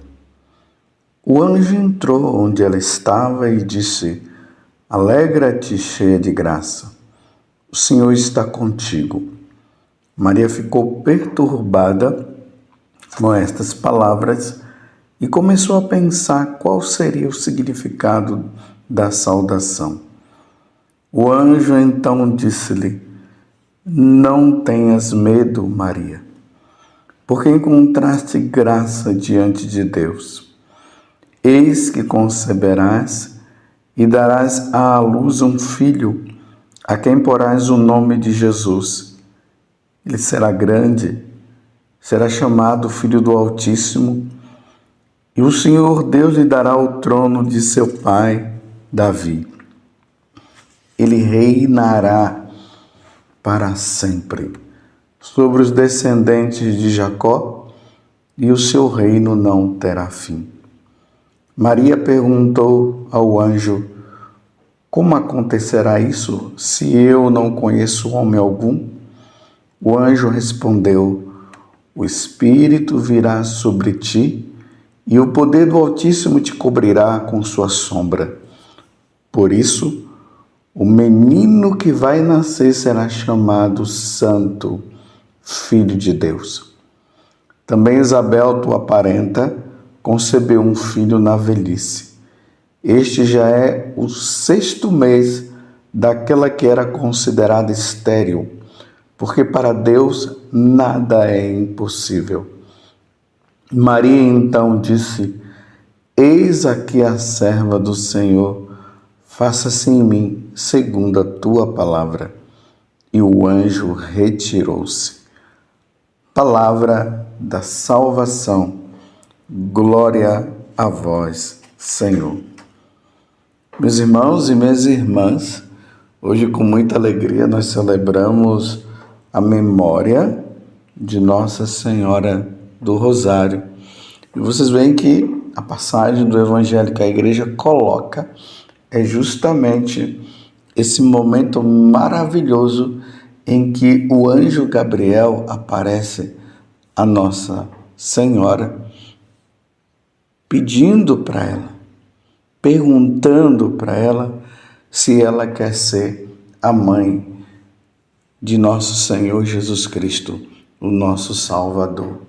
O anjo entrou onde ela estava e disse: Alegra-te, cheia de graça, o Senhor está contigo. Maria ficou perturbada com estas palavras e começou a pensar qual seria o significado da saudação. O anjo então disse-lhe: Não tenhas medo, Maria, porque encontraste graça diante de Deus. Eis que conceberás e darás à luz um filho, a quem porás o nome de Jesus. Ele será grande, será chamado Filho do Altíssimo, e o Senhor Deus lhe dará o trono de seu pai, Davi. Ele reinará para sempre sobre os descendentes de Jacó, e o seu reino não terá fim. Maria perguntou ao anjo: Como acontecerá isso, se eu não conheço homem algum? O anjo respondeu: O Espírito virá sobre ti, e o poder do Altíssimo te cobrirá com sua sombra. Por isso, o menino que vai nascer será chamado Santo, Filho de Deus. Também Isabel, tua parenta, concebeu um filho na velhice. Este já é o 6º mês daquela que era considerada estéril, porque para Deus nada é impossível. Maria então disse: Eis aqui a serva do Senhor, faça-se em mim segundo a tua palavra. E o anjo retirou-se. Palavra da salvação. Glória a vós, Senhor. Meus irmãos e minhas irmãs, hoje com muita alegria nós celebramos a memória de Nossa Senhora do Rosário. E vocês veem que a passagem do Evangelho que a igreja coloca é justamente esse momento maravilhoso em que o anjo Gabriel aparece a Nossa Senhora, pedindo para ela, perguntando para ela se ela quer ser a mãe de nosso Senhor Jesus Cristo, o nosso Salvador.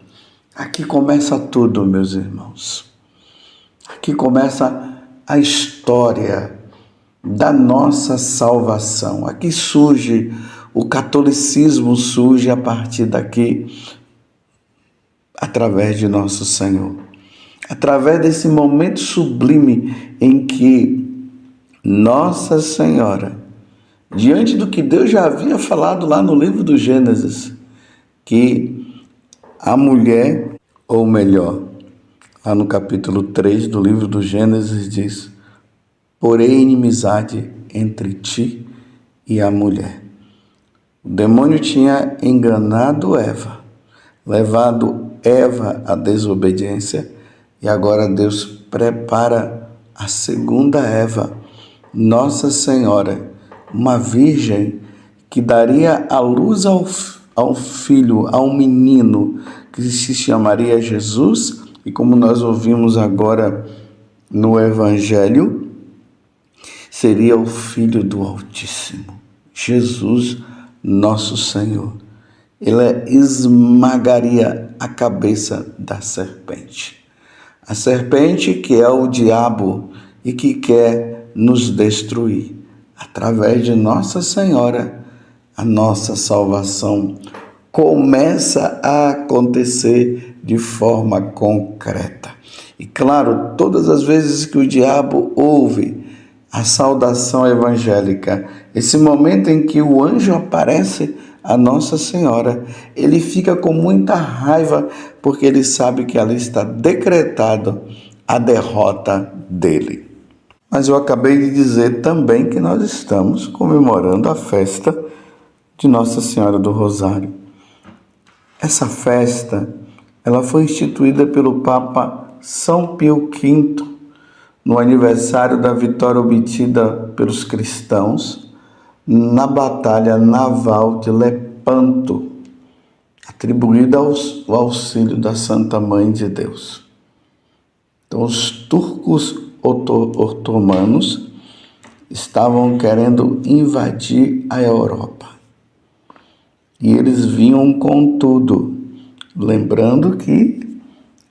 Aqui começa tudo, meus irmãos. Aqui começa a história da nossa salvação. Aqui surge, o catolicismo surge a partir daqui, através de nosso Senhor. Através desse momento sublime em que Nossa Senhora, diante do que Deus já havia falado lá no livro do Gênesis, que a mulher, ou melhor, lá no capítulo 3 do livro do Gênesis diz: porém inimizade entre ti e a mulher. O demônio tinha enganado Eva, levado Eva à desobediência, e agora Deus prepara a segunda Eva, Nossa Senhora, uma virgem que daria à luz ao filho, a um menino que se chamaria Jesus, e como nós ouvimos agora no Evangelho, seria o Filho do Altíssimo, Jesus, nosso Senhor. Ele esmagaria a cabeça da serpente. A serpente que é o diabo e que quer nos destruir. Através de Nossa Senhora, a nossa salvação começa a acontecer de forma concreta. E claro, todas as vezes que o diabo ouve a saudação evangélica, esse momento em que o anjo aparece a Nossa Senhora, ele fica com muita raiva, porque ele sabe que ali está decretado a derrota dele. Mas eu acabei de dizer também que nós estamos comemorando a festa de Nossa Senhora do Rosário. Essa festa, ela foi instituída pelo Papa São Pio V, no aniversário da vitória obtida pelos cristãos na Batalha Naval de Lepanto, atribuída ao auxílio da Santa Mãe de Deus. Então, os turcos otomanos estavam querendo invadir a Europa. E eles vinham com tudo, lembrando que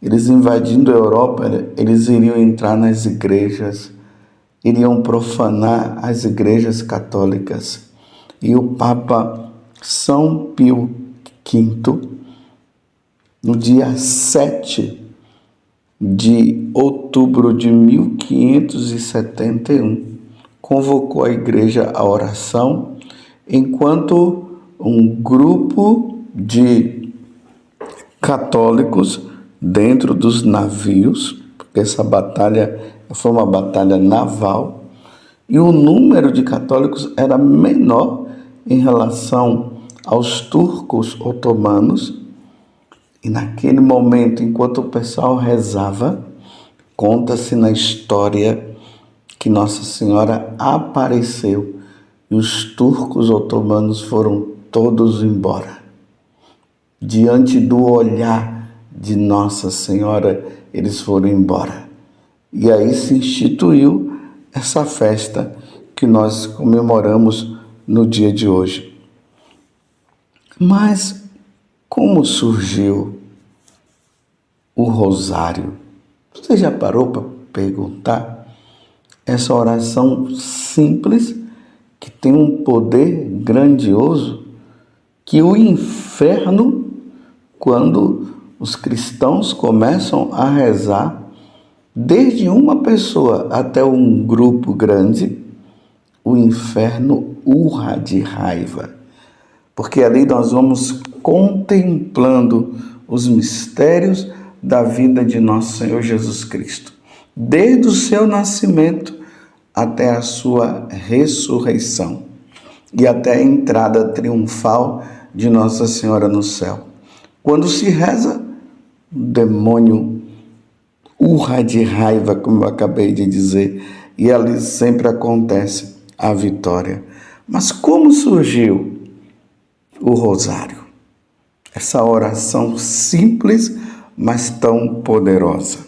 eles invadindo a Europa, eles iriam entrar nas igrejas, iriam profanar as igrejas católicas. E o Papa São Pio V, no dia 7 de outubro de 1571, convocou a igreja à oração, enquanto um grupo de católicos dentro dos navios, porque essa batalha foi uma batalha naval, e o número de católicos era menor em relação aos turcos otomanos. E naquele momento, enquanto o pessoal rezava, conta-se na história que Nossa Senhora apareceu e os turcos otomanos foram todos embora. Diante do olhar de Nossa Senhora, eles foram embora. E aí se instituiu essa festa que nós comemoramos no dia de hoje. Mas como surgiu o rosário? Você já parou para perguntar? Essa oração simples, que tem um poder grandioso, que o inferno, quando os cristãos começam a rezar, desde uma pessoa até um grupo grande, o inferno urra de raiva. Porque ali nós vamos contemplando os mistérios da vida de nosso Senhor Jesus Cristo, desde o seu nascimento até a sua ressurreição e até a entrada triunfal de Nossa Senhora no céu. Quando se reza, o demônio urra de raiva, como eu acabei de dizer, e ali sempre acontece a vitória. Mas como surgiu o rosário? Essa oração simples, mas tão poderosa.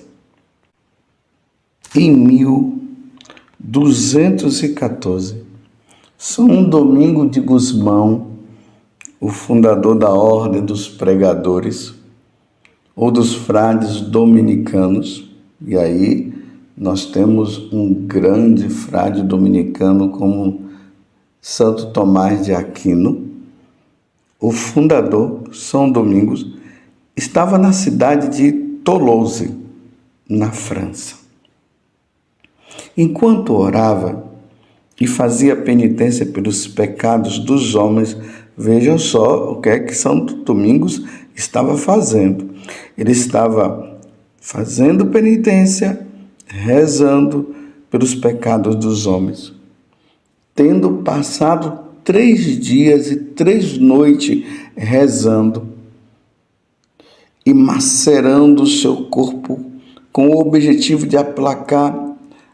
Em 1214, São Domingo de Gusmão, o fundador da Ordem dos Pregadores, ou dos frades dominicanos, e aí nós temos um grande frade dominicano como Santo Tomás de Aquino. O fundador, São Domingos, estava na cidade de Toulouse, na França. Enquanto orava e fazia penitência pelos pecados dos homens, vejam só o que é que São Domingos estava fazendo. Ele estava fazendo penitência, rezando pelos pecados dos homens, tendo passado 3 dias e 3 noites rezando e macerando o seu corpo com o objetivo de aplacar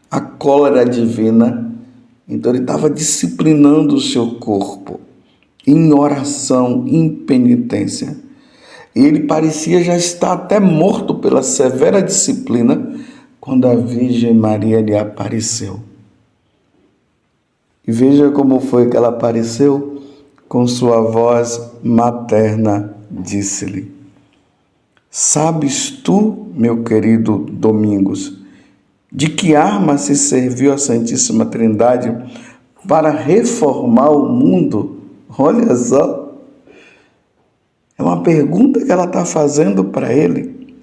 a cólera divina. Então ele estava disciplinando o seu corpo em oração, em penitência. E ele parecia já estar até morto pela severa disciplina quando a Virgem Maria lhe apareceu. E veja como foi que ela apareceu. Com sua voz materna, disse-lhe: sabes tu, meu querido Domingos, de que arma se serviu a Santíssima Trindade para reformar o mundo? Olha só, é uma pergunta que ela está fazendo para ele.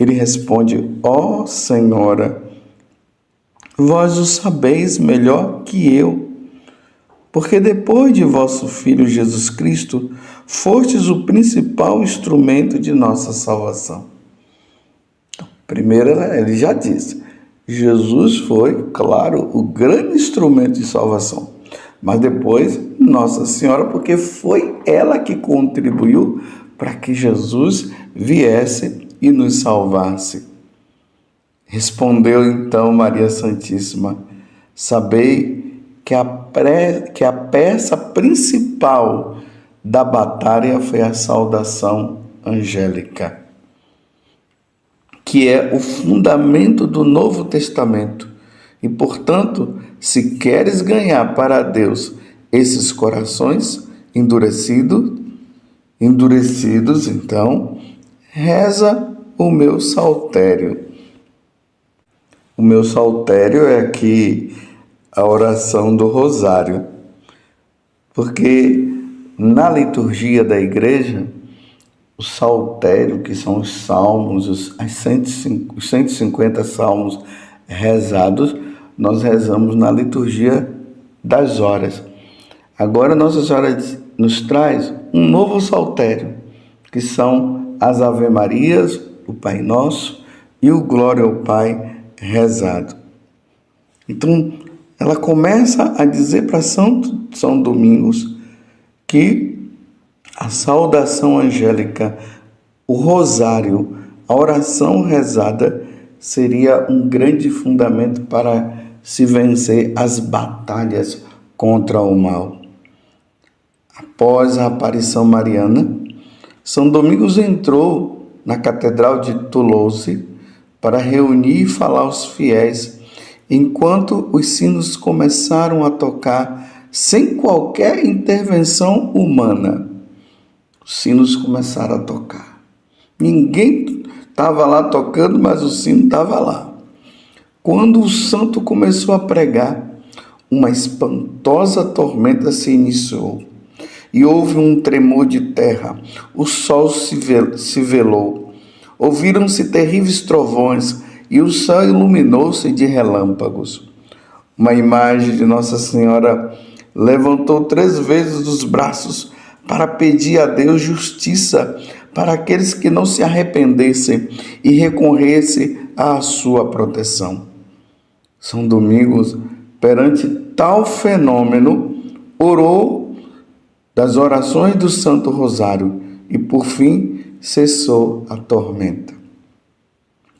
Ele responde: ó Senhora, vós o sabeis melhor que eu, porque depois de vosso Filho Jesus Cristo, fostes o principal instrumento de nossa salvação. Primeiro, ele já disse, Jesus foi, claro, o grande instrumento de salvação. Mas depois, Nossa Senhora, porque foi ela que contribuiu para que Jesus viesse e nos salvasse. Respondeu então Maria Santíssima: sabei que a peça principal da batalha foi a saudação angélica, que é o fundamento do Novo Testamento. E, portanto, se queres ganhar para Deus esses corações endurecidos, então, reza o meu saltério. O meu saltério é aqui a oração do Rosário, porque na liturgia da igreja, o saltério, que são os salmos, os 150 salmos rezados, nós rezamos na liturgia das horas. Agora Nossa Senhora nos traz um novo saltério, que são as Ave-Marias, o Pai Nosso e o Glória ao Pai rezado. Então, ela começa a dizer para São Domingos que a saudação angélica, o rosário, a oração rezada seria um grande fundamento para se vencer as batalhas contra o mal. Após a aparição mariana, São Domingos entrou na Catedral de Toulouse para reunir e falar aos fiéis, enquanto os sinos começaram a tocar sem qualquer intervenção humana. Os sinos começaram a tocar. Ninguém estava lá tocando, mas o sino estava lá. Quando o santo começou a pregar, uma espantosa tormenta se iniciou e houve um tremor de terra. O sol se velou. Ouviram-se terríveis trovões e o céu iluminou-se de relâmpagos. Uma imagem de Nossa Senhora levantou 3 vezes os braços para pedir a Deus justiça para aqueles que não se arrependessem e recorressem à sua proteção. São Domingos, perante tal fenômeno, orou das orações do Santo Rosário e, por fim, cessou a tormenta.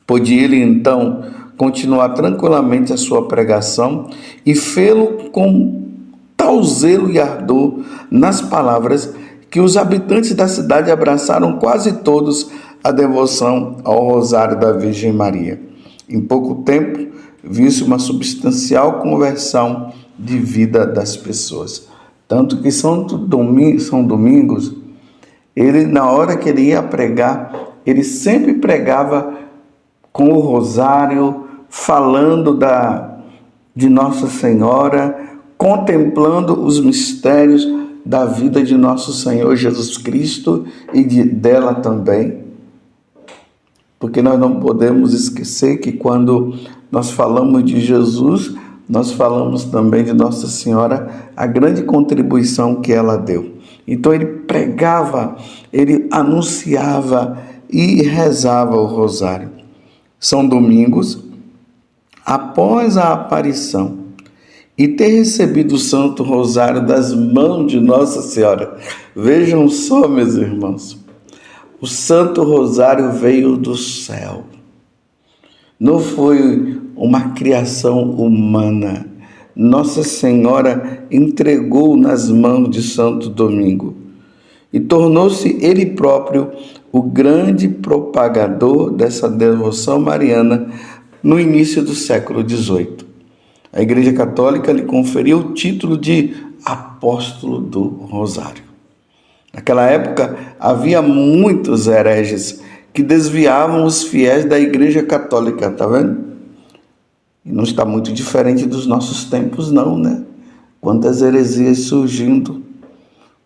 Pôde ele, então, continuar tranquilamente a sua pregação e fê-lo com tal zelo e ardor nas palavras que os habitantes da cidade abraçaram quase todos a devoção ao Rosário da Virgem Maria. Em pouco tempo, viu-se uma substancial conversão de vida das pessoas. Tanto que São Domingos, ele, na hora que ele ia pregar, ele sempre pregava com o rosário, falando de Nossa Senhora, contemplando os mistérios da vida de nosso Senhor Jesus Cristo e dela também. Porque nós não podemos esquecer que quando nós falamos de Jesus, nós falamos também de Nossa Senhora, a grande contribuição que ela deu. Então ele pregava, ele anunciava e rezava o rosário. São Domingos, após a aparição e ter recebido o Santo Rosário das mãos de Nossa Senhora, vejam só, meus irmãos, o Santo Rosário veio do céu. Não foi uma criação humana. Nossa Senhora entregou nas mãos de Santo Domingo e tornou-se ele próprio o grande propagador dessa devoção mariana no início do século XVIII. A Igreja Católica lhe conferiu o título de Apóstolo do Rosário. Naquela época, havia muitos hereges que desviavam os fiéis da Igreja Católica, tá vendo? E não está muito diferente dos nossos tempos, não, né? Quantas heresias surgindo.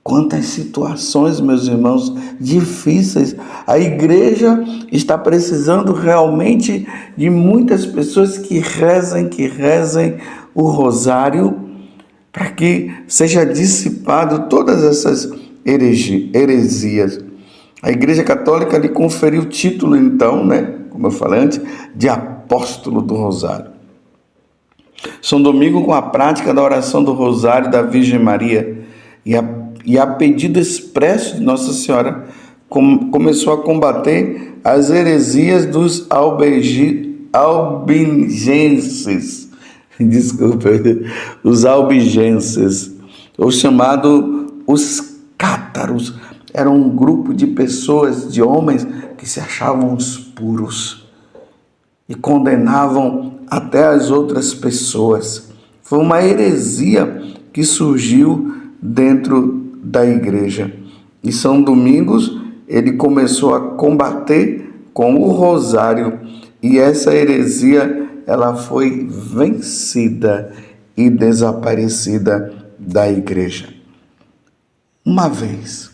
Quantas situações, meus irmãos, difíceis. A igreja está precisando realmente de muitas pessoas que rezem o rosário, para que seja dissipado todas essas heresias. A Igreja Católica lhe conferiu o título, então, como eu falei antes, de apóstolo do rosário. São Domingo, com a prática da oração do rosário da Virgem Maria e a pedido expresso de Nossa Senhora, começou a combater as heresias dos albigenses. Desculpa, os albigenses, ou chamado os cátaros. Era um grupo de pessoas, de homens, que se achavam os puros e condenavam até as outras pessoas. Foi uma heresia que surgiu dentro da igreja. E São Domingos, ele começou a combater com o rosário, e essa heresia, ela foi vencida e desaparecida da igreja. Uma vez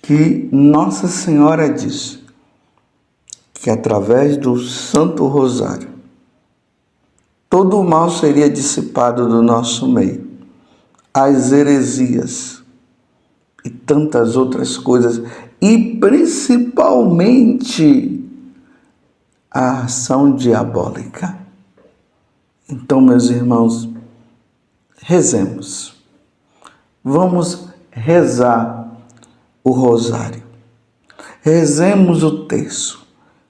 que Nossa Senhora disse que através do Santo Rosário todo o mal seria dissipado do nosso meio, as heresias e tantas outras coisas, e principalmente a ação diabólica. Então, meus irmãos, rezemos. Vamos rezar o rosário. Rezemos o terço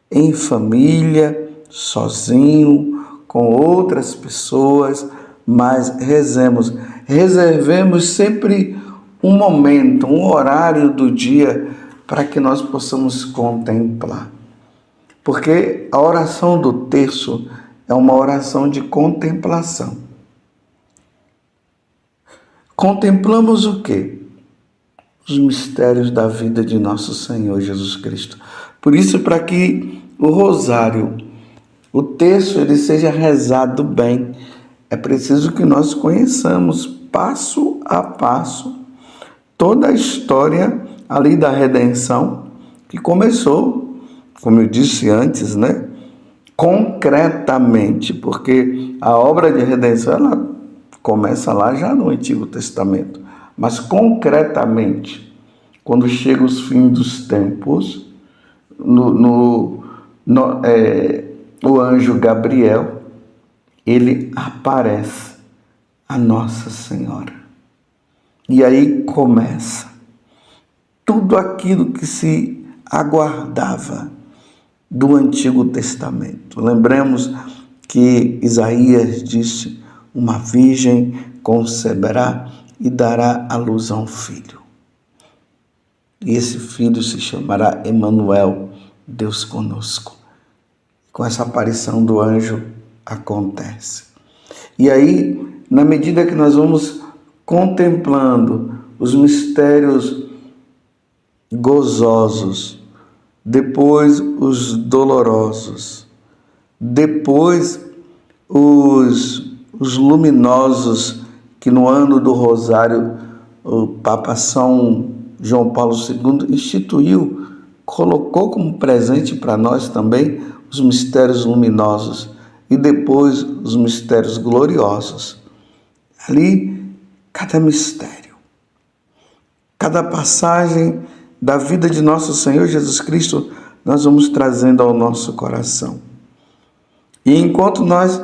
em família, sozinho, com outras pessoas, mas rezemos. Reservemos sempre um momento, um horário do dia para que nós possamos contemplar. Porque a oração do terço é uma oração de contemplação. Contemplamos o quê? Os mistérios da vida de nosso Senhor Jesus Cristo. Por isso, para que o rosário, o terço, ele seja rezado bem, é preciso que nós conheçamos passo a passo toda a história ali da redenção, que começou, como eu disse antes, concretamente, porque a obra de redenção, ela começa lá já no Antigo Testamento, mas concretamente, quando chega os fins dos tempos, o anjo Gabriel, ele aparece a Nossa Senhora. E aí começa tudo aquilo que se aguardava do Antigo Testamento. Lembremos que Isaías disse: uma virgem conceberá e dará à luz a um filho. E esse filho se chamará Emanuel, Deus conosco. Com essa aparição do anjo acontece. E aí, na medida que nós vamos contemplando os mistérios gozosos, depois os dolorosos, depois os luminosos, que no ano do Rosário o Papa São João Paulo II instituiu, colocou como presente para nós também os mistérios luminosos e depois os mistérios gloriosos. Ali, cada mistério, cada passagem da vida de nosso Senhor Jesus Cristo, nós vamos trazendo ao nosso coração. E enquanto nós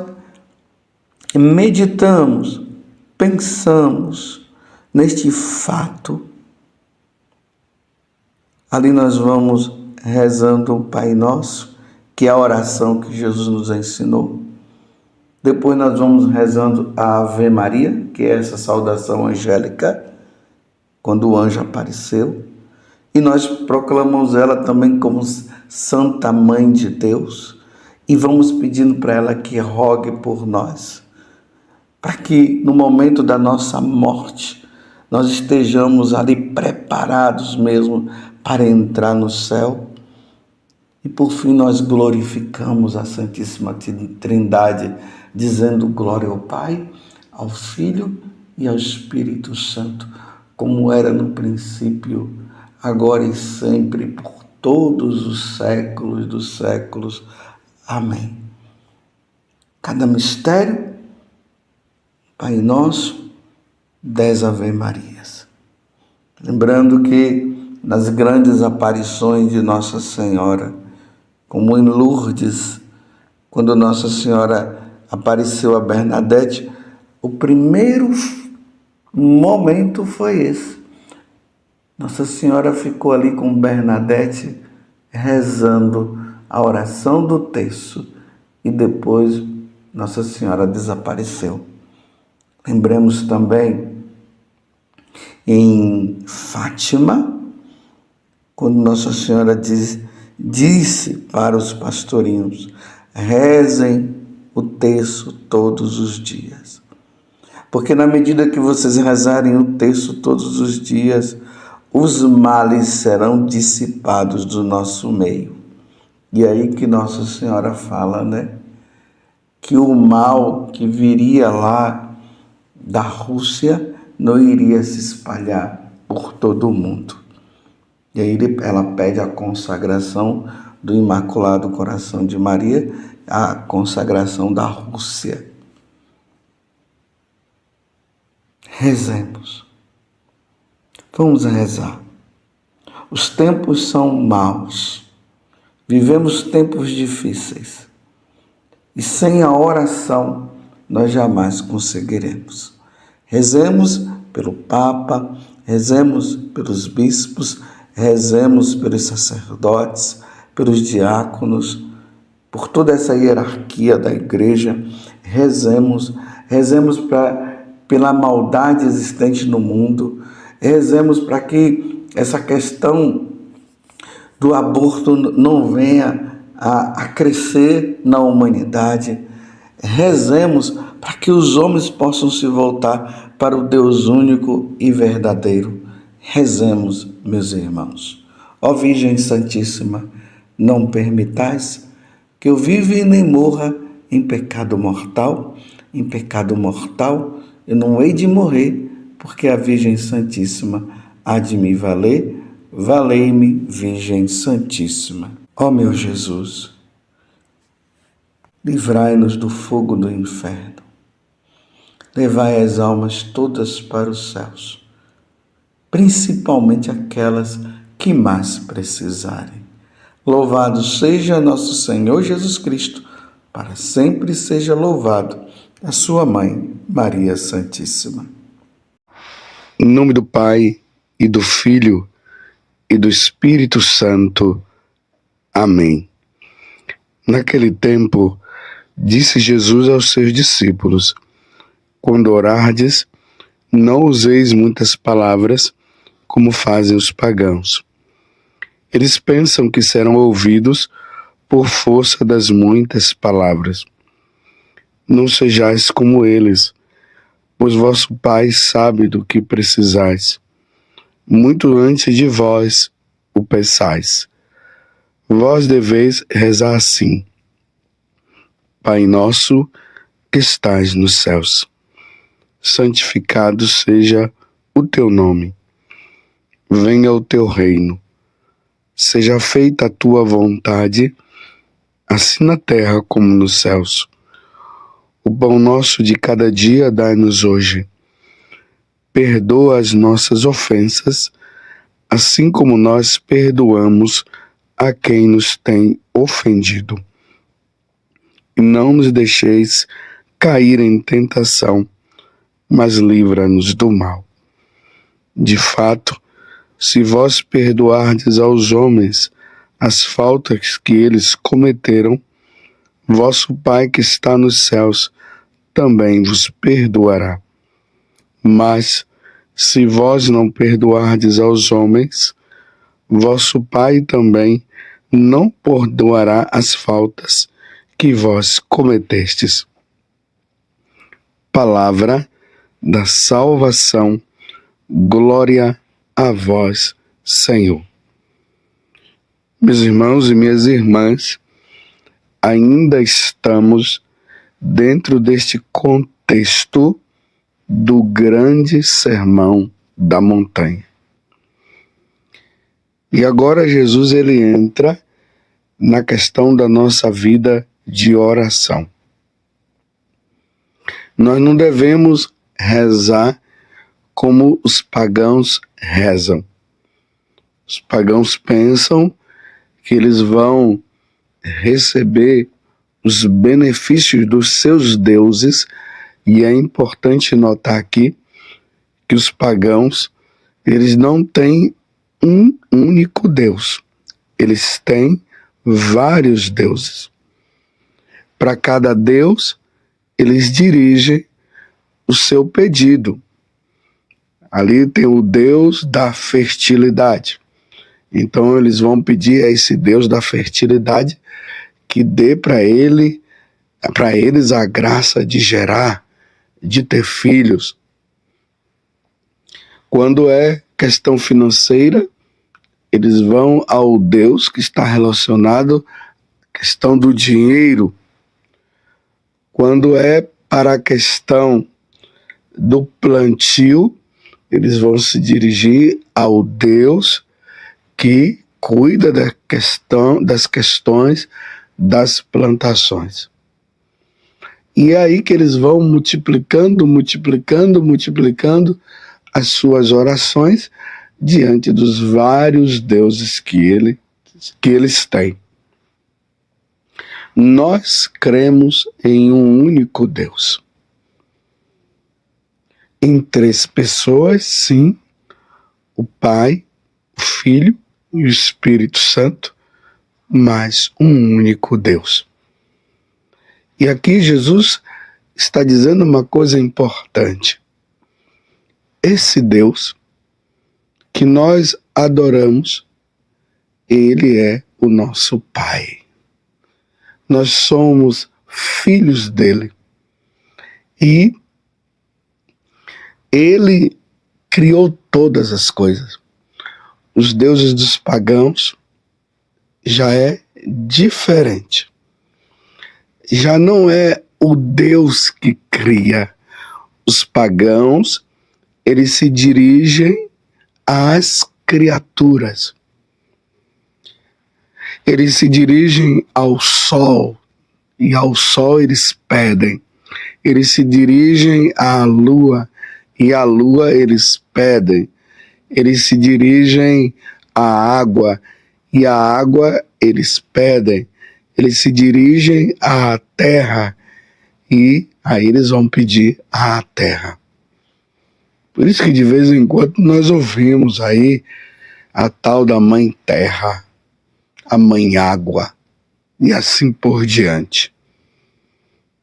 meditamos, pensamos neste fato, ali nós vamos rezando o Pai Nosso, que é a oração que Jesus nos ensinou. Depois nós vamos rezando a Ave Maria, que é essa saudação angélica, quando o anjo apareceu. E nós proclamamos ela também como Santa Mãe de Deus. E vamos pedindo para ela que rogue por nós, para que no momento da nossa morte nós estejamos ali preparados mesmo para entrar no céu. E por fim nós glorificamos a Santíssima Trindade, dizendo glória ao Pai, ao Filho e ao Espírito Santo, como era no princípio, agora e sempre, por todos os séculos dos séculos. Amém. Cada mistério, Pai Nosso, 10 Ave Marias. Lembrando que nas grandes aparições de Nossa Senhora, como em Lourdes, quando Nossa Senhora apareceu a Bernadette, o primeiro momento foi esse. Nossa Senhora ficou ali com Bernadette, rezando a oração do terço, e depois Nossa Senhora desapareceu. Lembremos também em Fátima, quando Nossa Senhora disse para os pastorinhos: rezem o terço todos os dias. Porque na medida que vocês rezarem o terço todos os dias, os males serão dissipados do nosso meio. E aí que Nossa Senhora fala, né? Que o mal que viria lá da Rússia não iria se espalhar por todo o mundo. E aí ela pede a consagração do Imaculado Coração de Maria, a consagração da Rússia. Rezemos. Vamos rezar. Os tempos são maus. Vivemos tempos difíceis. E sem a oração, nós jamais conseguiremos. Rezemos pelo Papa, rezemos pelos bispos, rezemos pelos sacerdotes, pelos diáconos, por toda essa hierarquia da igreja. Rezemos pela maldade existente no mundo. Rezemos para que essa questão do aborto não venha a crescer na humanidade. Rezemos para que os homens possam se voltar para o Deus único e verdadeiro. Rezemos, meus irmãos. Ó Virgem Santíssima, não permitais que eu viva e nem morra em pecado mortal. Em pecado mortal eu não hei de morrer, porque a Virgem Santíssima há de me valer. Valei-me, Virgem Santíssima. Ó meu Jesus, livrai-nos do fogo do inferno. Levai as almas todas para os céus, principalmente aquelas que mais precisarem. Louvado seja nosso Senhor Jesus Cristo, para sempre seja louvado a sua Mãe, Maria Santíssima. Em nome do Pai, e do Filho, e do Espírito Santo. Amém. Naquele tempo, disse Jesus aos seus discípulos: quando orardes, não useis muitas palavras, como fazem os pagãos. Eles pensam que serão ouvidos por força das muitas palavras. Não sejais como eles, pois vosso Pai sabe do que precisais, muito antes de vós o peçais. Vós deveis rezar assim: Pai nosso que estais nos céus, santificado seja o teu nome. Venha o teu reino. Seja feita a tua vontade, assim na terra como nos céus. O pão nosso de cada dia dai-nos hoje. Perdoa as nossas ofensas, assim como nós perdoamos a quem nos tem ofendido. E não nos deixeis cair em tentação, mas livra-nos do mal. De fato, se vós perdoardes aos homens as faltas que eles cometeram, vosso Pai que está nos céus também vos perdoará. Mas, se vós não perdoardes aos homens, vosso Pai também não perdoará as faltas que vós cometestes. Palavra da salvação. Glória a vós, Senhor. Meus irmãos e minhas irmãs, ainda estamos dentro deste contexto do grande sermão da montanha. E agora Jesus ele entra na questão da nossa vida de oração. Nós não devemos rezar como os pagãos rezam. Os pagãos pensam que eles vão receber os benefícios dos seus deuses, e é importante notar aqui que os pagãos, eles não têm um único Deus, eles têm vários deuses. Para cada Deus, eles dirigem o seu pedido. Ali tem o Deus da fertilidade. Então eles vão pedir a esse Deus da fertilidade que dê para eles a graça de gerar, de ter filhos. Quando é questão financeira, eles vão ao Deus que está relacionado à questão do dinheiro. Quando é para a questão do plantio, eles vão se dirigir ao Deus que cuida das questões das plantações. E é aí que eles vão multiplicando as suas orações diante dos vários deuses que eles têm. Nós cremos em um único Deus. Em 3 pessoas, sim, o Pai, o Filho e o Espírito Santo, mas um único Deus. E aqui Jesus está dizendo uma coisa importante. Esse Deus que nós adoramos, ele é o nosso Pai. Nós somos filhos dele. E ele criou todas as coisas. Os deuses dos pagãos já é diferente. Já não é o Deus que cria. Os pagãos, eles se dirigem às criaturas. Eles se dirigem ao sol, e ao sol eles pedem. Eles se dirigem à lua, e à lua eles pedem. Eles se dirigem à água, e à água eles pedem. Eles se dirigem à terra, e aí eles vão pedir à terra. Por isso que de vez em quando nós ouvimos aí a tal da mãe terra, a mãe água, e assim por diante.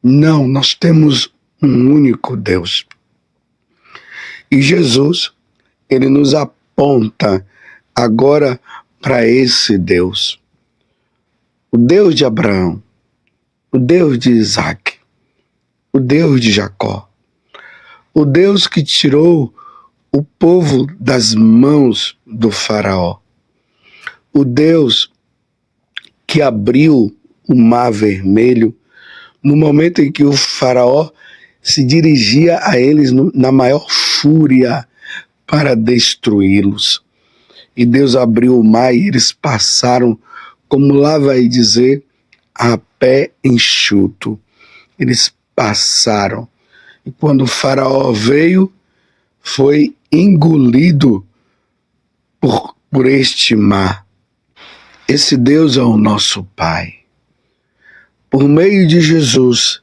Não, nós temos um único Deus. E Jesus, ele nos aponta agora para esse Deus. O Deus de Abraão, o Deus de Isaac, o Deus de Jacó, o Deus que tirou o povo das mãos do faraó, o Deus que abriu o mar vermelho no momento em que o faraó se dirigia a eles na maior fúria para destruí-los. E Deus abriu o mar e eles passaram, como lá vai dizer, a pé enxuto. Eles passaram. E quando o faraó veio, foi engolido por este mar. Esse Deus é o nosso Pai. Por meio de Jesus,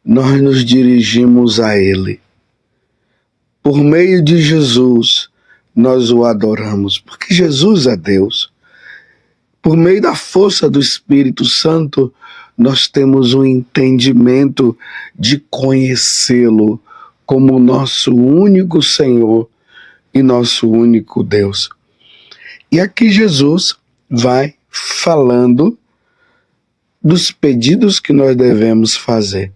nós nos dirigimos a Ele. Por meio de Jesus, nós o adoramos, porque Jesus é Deus. Por meio da força do Espírito Santo, nós temos um entendimento de conhecê-lo como nosso único Senhor e nosso único Deus. E aqui Jesus vai falando dos pedidos que nós devemos fazer.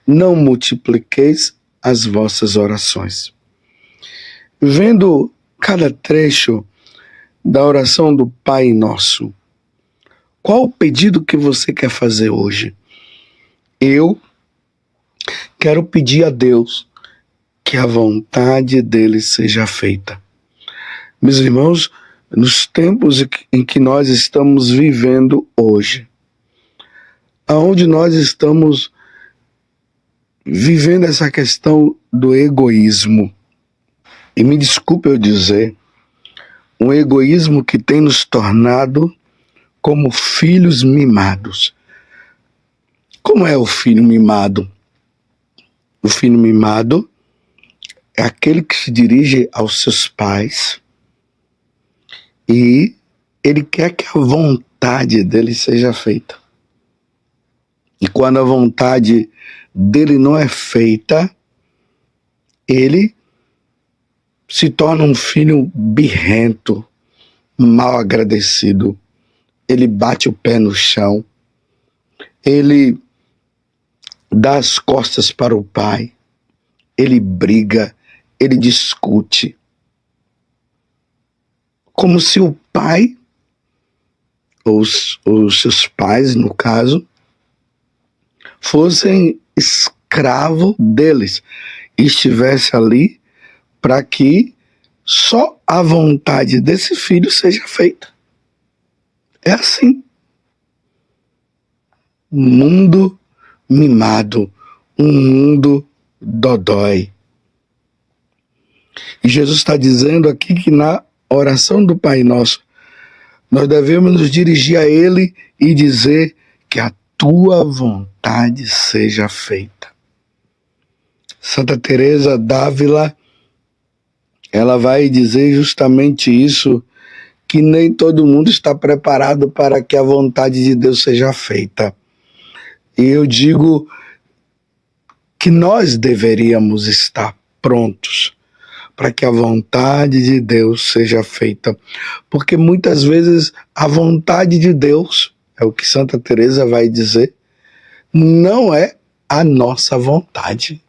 Não multipliqueis as vossas orações. Vendo cada trecho da oração do Pai Nosso, qual o pedido que você quer fazer hoje? Eu quero pedir a Deus que a vontade dele seja feita. Meus irmãos, nos tempos em que nós estamos vivendo hoje, aonde nós estamos vivendo essa questão do egoísmo, e me desculpe eu dizer, um egoísmo que tem nos tornado como filhos mimados. Como é o filho mimado? O filho mimado é aquele que se dirige aos seus pais e ele quer que a vontade dele seja feita. E quando a vontade dele não é feita, ele se torna um filho birrento, mal agradecido. Ele bate o pé no chão, ele dá as costas para o pai, ele briga, ele discute. Como se o pai, ou os seus pais, no caso, fossem escravo deles e estivesse ali para que só a vontade desse filho seja feita. É assim. Um mundo mimado, um mundo dodói. E Jesus está dizendo aqui que na oração do Pai Nosso, nós devemos nos dirigir a Ele e dizer que a tua vontade seja feita. Santa Teresa d'Ávila, ela vai dizer justamente isso, que nem todo mundo está preparado para que a vontade de Deus seja feita. E eu digo que nós deveríamos estar prontos para que a vontade de Deus seja feita. Porque muitas vezes a vontade de Deus, é o que Santa Teresa vai dizer, não é a nossa vontade.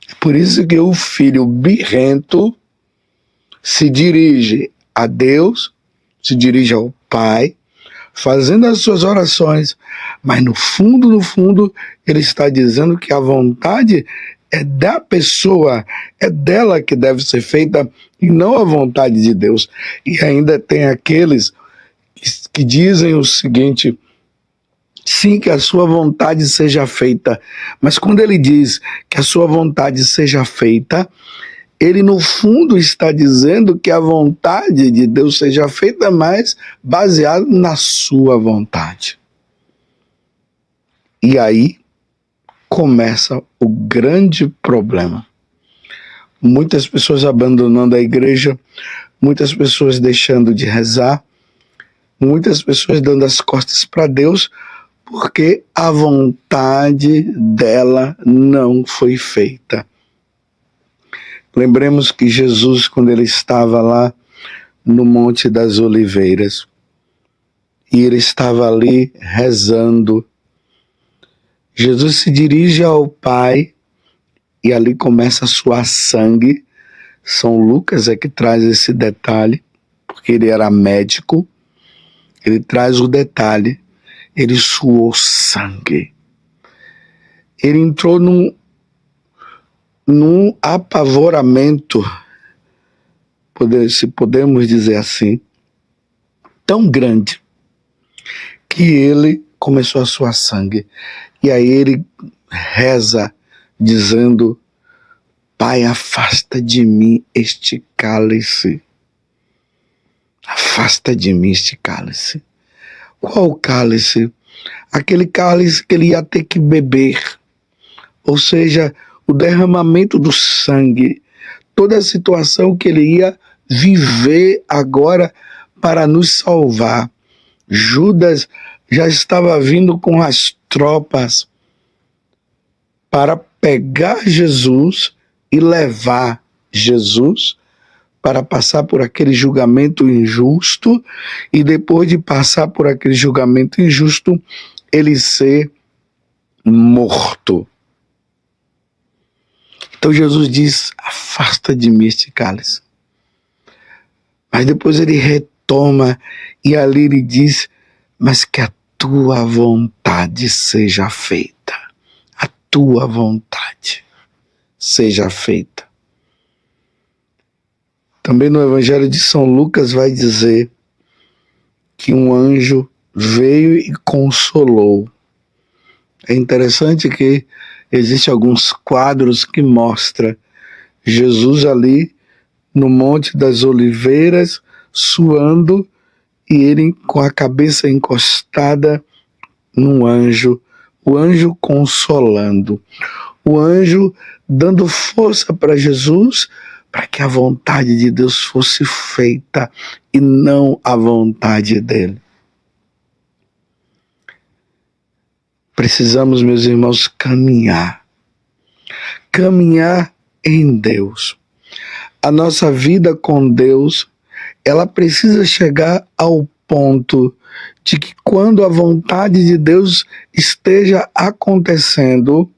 É por isso que o filho birrento se dirige a Deus, se dirige ao Pai, fazendo as suas orações, mas no fundo, ele está dizendo que a vontade é da pessoa, é dela que deve ser feita e não a vontade de Deus. E ainda tem aqueles que dizem o seguinte: sim, que a sua vontade seja feita, mas quando ele diz que a sua vontade seja feita, ele no fundo está dizendo que a vontade de Deus seja feita, mas baseada na sua vontade. E aí começa o grande problema. Muitas pessoas abandonando a igreja, muitas pessoas deixando de rezar, muitas pessoas dando as costas para Deus, porque a vontade dela não foi feita. Lembremos que Jesus, quando ele estava lá no Monte das Oliveiras, e ele estava ali rezando, Jesus se dirige ao Pai e ali começa a suar sangue. São Lucas é que traz esse detalhe, porque ele era médico, ele traz o detalhe, ele suou sangue. Ele entrou num apavoramento, se podemos dizer assim, tão grande, que ele começou a suar sangue. E aí ele reza, dizendo: Pai, afasta de mim este cálice. Afasta de mim este cálice. Qual cálice? Aquele cálice que ele ia ter que beber. Ou seja, o derramamento do sangue, toda a situação que ele ia viver agora para nos salvar. Judas já estava vindo com as tropas para pegar Jesus e levar Jesus para passar por aquele julgamento injusto e depois de passar por aquele julgamento injusto, ele ser morto. Então Jesus diz: afasta de mim este cálice. Mas depois ele retoma e ali ele diz: mas que a tua vontade seja feita. A tua vontade seja feita. Também no Evangelho de São Lucas vai dizer que um anjo veio e consolou. É interessante que existem alguns quadros que mostram Jesus ali no Monte das Oliveiras, suando, e ele com a cabeça encostada num anjo, o anjo consolando, o anjo dando força para Jesus, para que a vontade de Deus fosse feita e não a vontade dele. Precisamos, meus irmãos, caminhar em Deus. A nossa vida com Deus, ela precisa chegar ao ponto de que quando a vontade de Deus esteja acontecendo,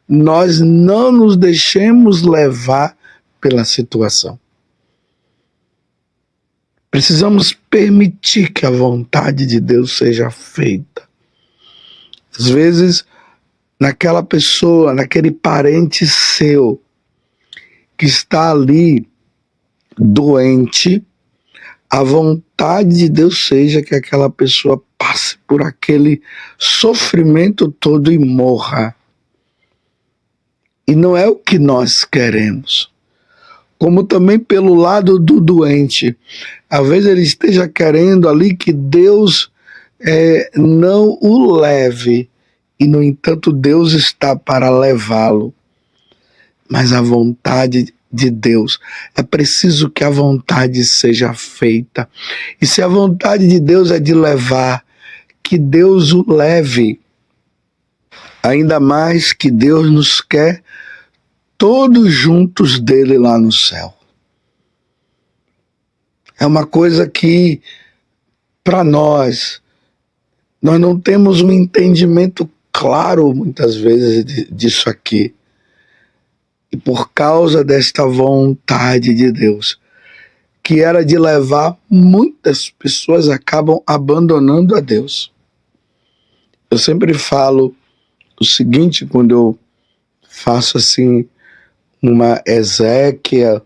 nós não nos deixemos levar pela situação. Precisamos permitir que a vontade de Deus seja feita. Às vezes, naquela pessoa, naquele parente seu que está ali doente, a vontade de Deus seja que aquela pessoa passe por aquele sofrimento todo e morra. E não é o que nós queremos. Como também pelo lado do doente, às vezes ele esteja querendo ali que Deus não o leve, e no entanto Deus está para levá-lo. Mas a vontade de Deus, é preciso que a vontade seja feita. E se a vontade de Deus é de levar, que Deus o leve. Ainda mais que Deus nos quer todos juntos dele lá no céu. É uma coisa que, para nós não temos um entendimento claro, muitas vezes, disso aqui. E por causa desta vontade de Deus, que era de levar, muitas pessoas acabam abandonando a Deus. Eu sempre falo o seguinte, quando eu faço assim uma exéquia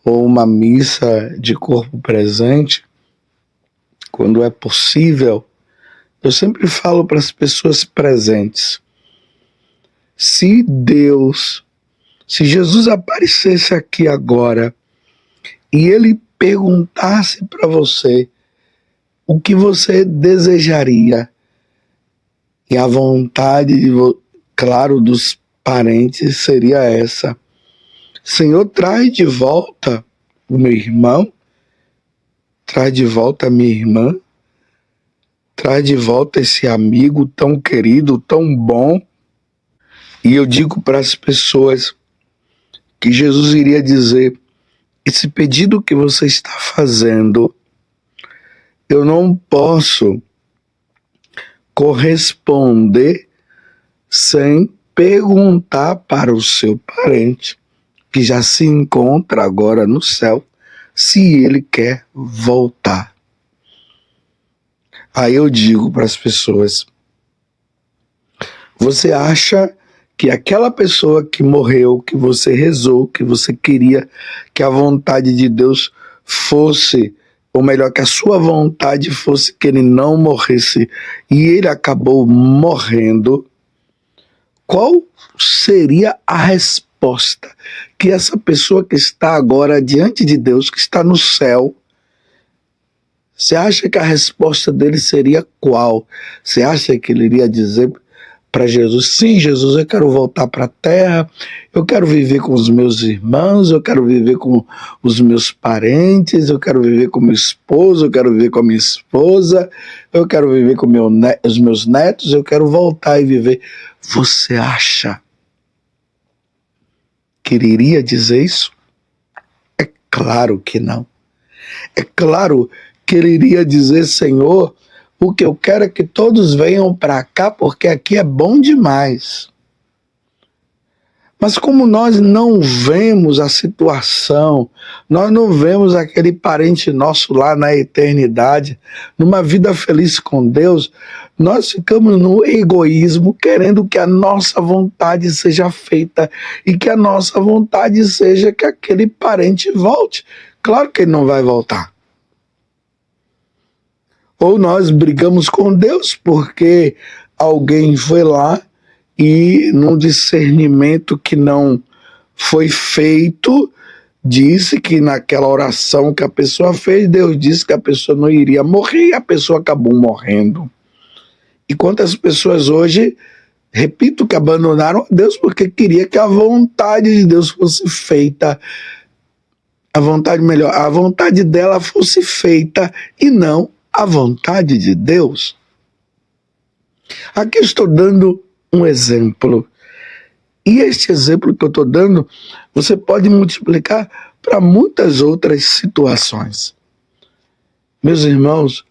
ou uma missa de corpo presente, quando é possível, eu sempre falo para as pessoas presentes: se Jesus aparecesse aqui agora e ele perguntasse para você o que você desejaria, e a vontade, claro, dos parentes seria essa: Senhor, traz de volta o meu irmão, traz de volta a minha irmã, traz de volta esse amigo tão querido, tão bom. E eu digo para as pessoas que Jesus iria dizer: esse pedido que você está fazendo, eu não posso corresponder sem perguntar para o seu parente, que já se encontra agora no céu, se ele quer voltar. Aí eu digo para as pessoas: você acha que aquela pessoa que morreu, que você rezou, que você queria que a vontade de Deus fosse, ou melhor, que a sua vontade fosse que ele não morresse, e ele acabou morrendo, qual seria a resposta que essa pessoa que está agora diante de Deus, que está no céu, você acha que a resposta dele seria qual? Você acha que ele iria dizer para Jesus: sim, Jesus, eu quero voltar para a terra, eu quero viver com os meus irmãos, eu quero viver com os meus parentes, eu quero viver com meu esposo, eu quero viver com a minha esposa, eu quero viver com os meus netos, eu quero voltar e viver. Você acha que ele iria dizer isso? É claro que não. É claro que ele iria dizer: Senhor, o que eu quero é que todos venham para cá, porque aqui é bom demais. Mas como nós não vemos a situação, nós não vemos aquele parente nosso lá na eternidade, numa vida feliz com Deus, nós ficamos no egoísmo, querendo que a nossa vontade seja feita e que a nossa vontade seja que aquele parente volte. Claro que ele não vai voltar. Ou nós brigamos com Deus porque alguém foi lá e num discernimento que não foi feito, disse que naquela oração que a pessoa fez, Deus disse que a pessoa não iria morrer e a pessoa acabou morrendo. E quantas pessoas hoje, repito, que abandonaram a Deus porque queria que a vontade de Deus fosse feita, a vontade dela fosse feita e não a vontade de Deus. Aqui estou dando um exemplo. E este exemplo que eu estou dando, você pode multiplicar para muitas outras situações. Meus irmãos,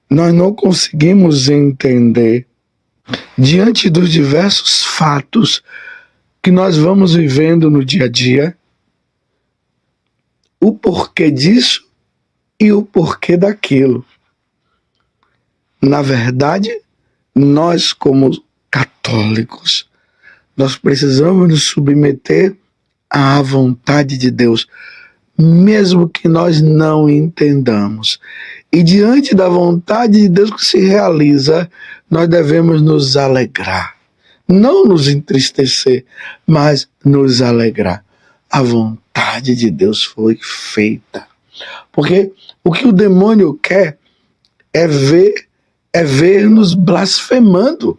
nós não conseguimos entender, diante dos diversos fatos que nós vamos vivendo no dia a dia, o porquê disso e o porquê daquilo. Na verdade, nós como católicos, nós precisamos nos submeter à vontade de Deus, mesmo que nós não entendamos. E diante da vontade de Deus que se realiza, nós devemos nos alegrar. Não nos entristecer, mas nos alegrar. A vontade de Deus foi feita. Porque o que o demônio quer é ver-nos blasfemando,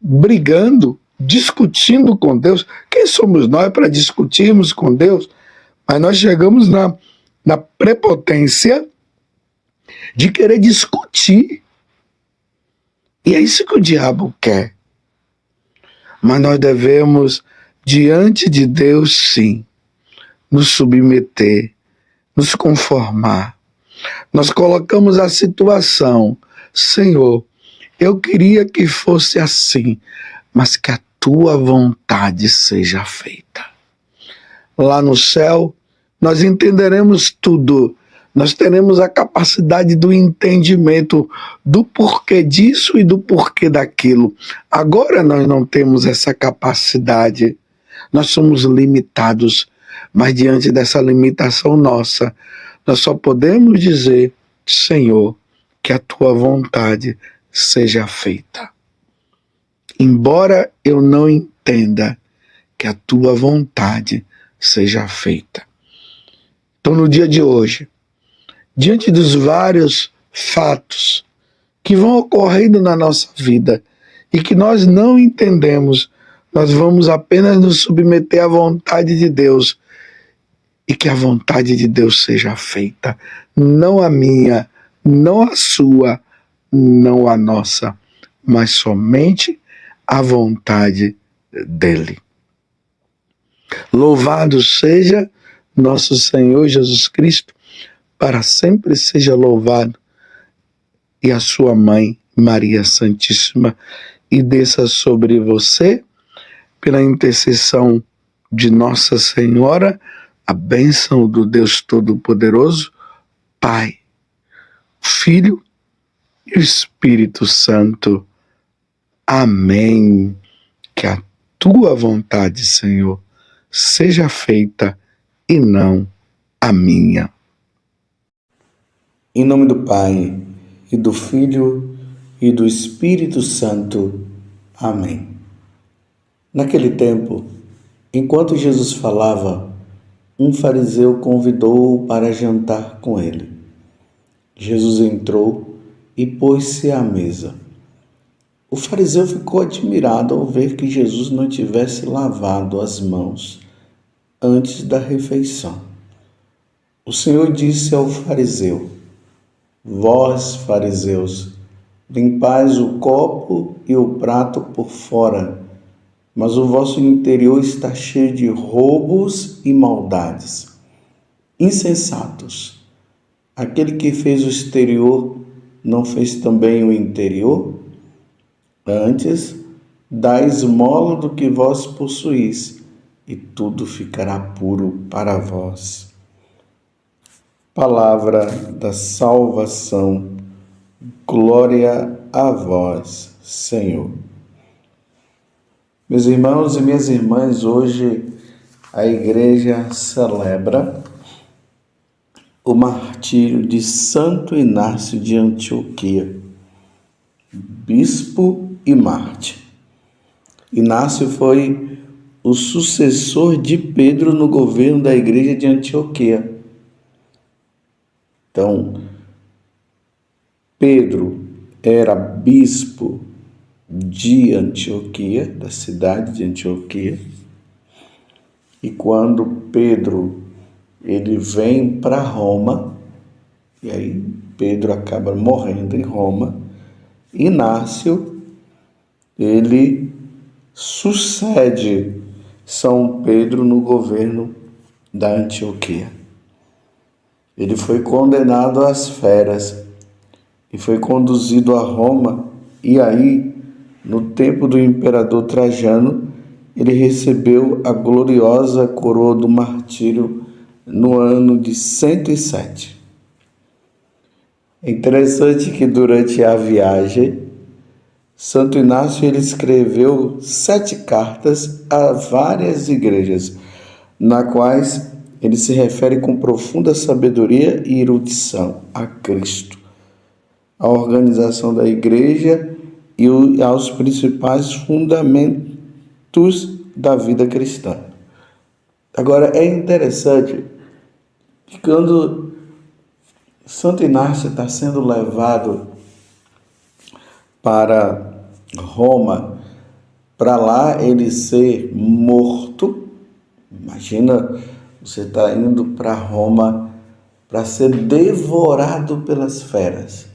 brigando, discutindo com Deus. Quem somos nós para discutirmos com Deus? Mas nós chegamos na prepotência de querer discutir. E é isso que o diabo quer. Mas nós devemos, diante de Deus, sim, nos submeter, nos conformar. Nós colocamos a situação, Senhor, eu queria que fosse assim, mas que a tua vontade seja feita. Lá no céu, nós entenderemos tudo. Nós teremos a capacidade do entendimento do porquê disso e do porquê daquilo. Agora nós não temos essa capacidade. Nós somos limitados, mas diante dessa limitação nossa, nós só podemos dizer, Senhor, que a tua vontade seja feita. Embora eu não entenda, que a tua vontade seja feita. Então, no dia de hoje, diante dos vários fatos que vão ocorrendo na nossa vida e que nós não entendemos, nós vamos apenas nos submeter à vontade de Deus e que a vontade de Deus seja feita, não a minha, não a sua, não a nossa, mas somente a vontade dele. Louvado seja nosso Senhor Jesus Cristo, para sempre seja louvado, e a sua mãe, Maria Santíssima, e desça sobre você, pela intercessão de Nossa Senhora, a bênção do Deus Todo-Poderoso, Pai, Filho e o Espírito Santo. Amém. Que a tua vontade, Senhor, seja feita e não a minha. Em nome do Pai, e do Filho, e do Espírito Santo. Amém. Naquele tempo, enquanto Jesus falava, um fariseu convidou-o para jantar com ele. Jesus entrou e pôs-se à mesa. O fariseu ficou admirado ao ver que Jesus não tivesse lavado as mãos antes da refeição. O Senhor disse ao fariseu: Vós, fariseus, limpais o copo e o prato por fora, mas o vosso interior está cheio de roubos e maldades. Insensatos! Aquele que fez o exterior não fez também o interior? Antes, dá esmola do que vós possuís, e tudo ficará puro para vós. Palavra da salvação. Glória a vós, Senhor. Meus irmãos e minhas irmãs, hoje a igreja celebra o martírio de Santo Inácio de Antioquia, bispo e mártir. Inácio foi o sucessor de Pedro no governo da igreja de Antioquia. Então, Pedro era bispo de Antioquia, da cidade de Antioquia, e quando Pedro ele vem para Roma, e aí Pedro acaba morrendo em Roma, Inácio ele sucede São Pedro no governo da Antioquia. Ele foi condenado às feras e foi conduzido a Roma, e aí, no tempo do imperador Trajano, ele recebeu a gloriosa coroa do martírio no ano de 107. É interessante que durante a viagem, Santo Inácio ele escreveu 7 cartas a várias igrejas, na quais ele se refere com profunda sabedoria e erudição a Cristo, à organização da igreja e aos principais fundamentos da vida cristã. Agora, é interessante que quando Santo Inácio está sendo levado para Roma, para lá ele ser morto, imagina você está indo para Roma para ser devorado pelas feras.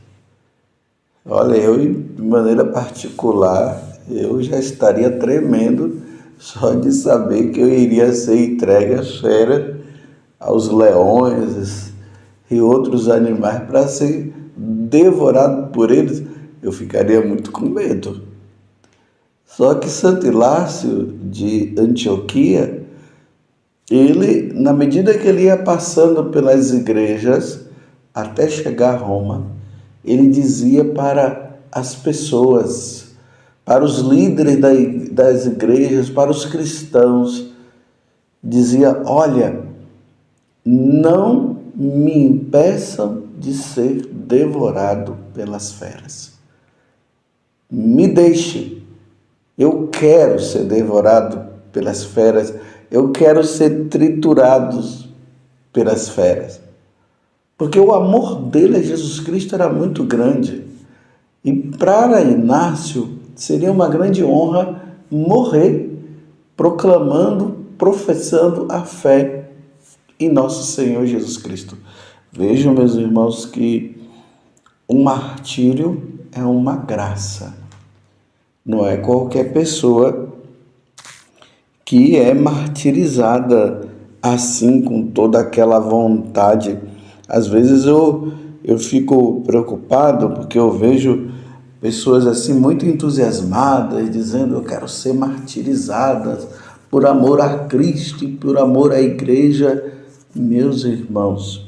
Olha, eu, de maneira particular, eu já estaria tremendo só de saber que eu iria ser entregue às feras, aos leões e outros animais para ser devorado por eles. Eu ficaria muito com medo. Só que Santo Inácio de Antioquia, ele, na medida que ele ia passando pelas igrejas até chegar a Roma, ele dizia para as pessoas, para os líderes das igrejas, para os cristãos, dizia: olha, não me impeçam de ser devorado pelas feras. Me deixe, eu quero ser devorado pelas feras, eu quero ser triturado pelas feras. Porque o amor dele a Jesus Cristo era muito grande. E para Inácio seria uma grande honra morrer proclamando, professando a fé em nosso Senhor Jesus Cristo. Vejam, meus irmãos, que o martírio é uma graça. Não é qualquer pessoa que é martirizada assim, com toda aquela vontade. Às vezes eu fico preocupado porque eu vejo pessoas assim muito entusiasmadas, dizendo: eu quero ser martirizadas por amor a Cristo e por amor à igreja. Meus irmãos,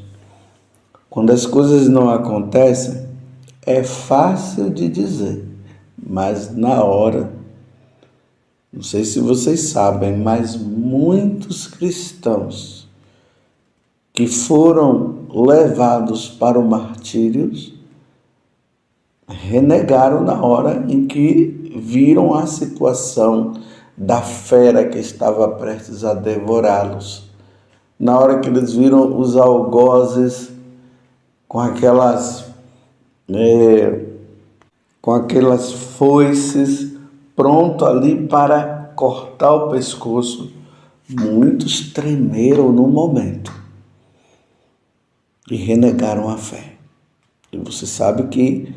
quando as coisas não acontecem, é fácil de dizer, mas na hora, não sei se vocês sabem, mas muitos cristãos que foram levados para o martírio renegaram na hora em que viram a situação da fera que estava prestes a devorá-los. Na hora que eles viram os algozes com aquelas foices pronto ali para cortar o pescoço, muitos tremeram no momento e renegaram a fé. E você sabe que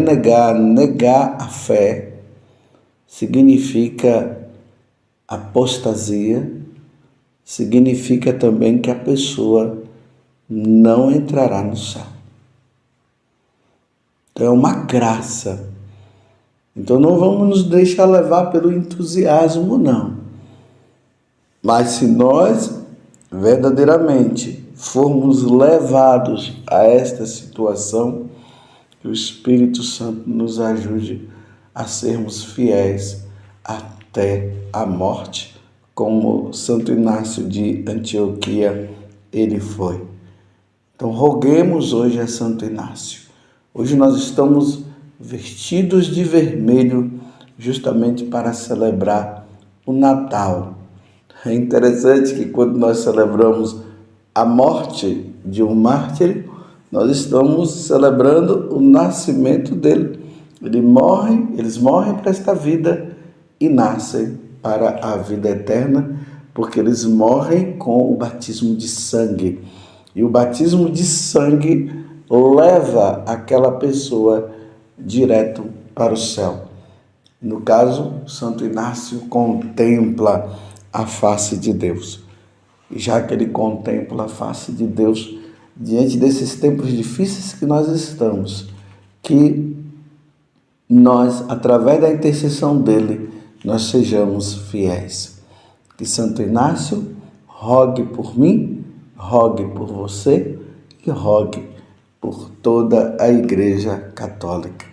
negar a fé significa apostasia, significa também que a pessoa não entrará no céu. Então é uma graça Então não vamos nos deixar levar pelo entusiasmo, não. Mas se nós verdadeiramente formos levados a esta situação, que o Espírito Santo nos ajude a sermos fiéis até a morte, como Santo Inácio de Antioquia ele foi. Então roguemos hoje a Santo Inácio. Hoje nós estamos vestidos de vermelho justamente para celebrar o Natal. É interessante que quando nós celebramos a morte de um mártir, nós estamos celebrando o nascimento dele. Eles morrem para esta vida e nascem para a vida eterna, porque eles morrem com o batismo de sangue. E o batismo de sangue leva aquela pessoa direto para o céu. No caso, Santo Inácio contempla a face de Deus. E já que ele contempla a face de Deus, diante desses tempos difíceis que nós estamos, que nós, através da intercessão dele, nós sejamos fiéis. Que Santo Inácio rogue por mim, rogue por você e rogue por toda a Igreja Católica.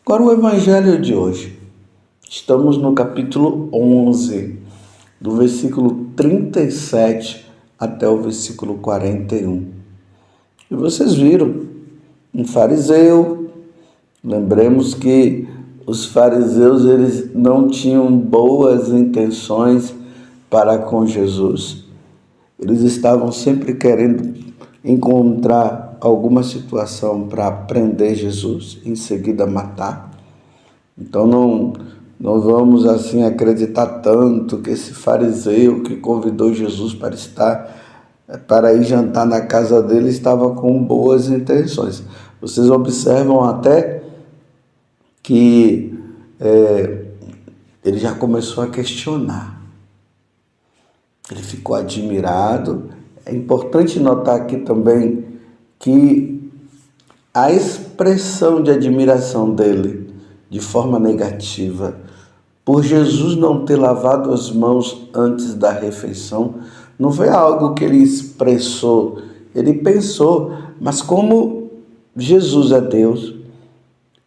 Agora o Evangelho de hoje. Estamos no capítulo 11, do versículo 37 até o versículo 41. E vocês viram um fariseu. Lembremos que os fariseus eles não tinham boas intenções para com Jesus. Eles estavam sempre querendo encontrar alguma situação para prender Jesus, em seguida matar. Então não vamos assim acreditar tanto que esse fariseu que convidou Jesus para ir jantar na casa dele estava com boas intenções. Vocês observam até que ele já começou a questionar. Ele ficou admirado. É importante notar aqui também que a expressão de admiração dele, de forma negativa, por Jesus não ter lavado as mãos antes da refeição, não foi algo que ele expressou, ele pensou, mas como Jesus é Deus,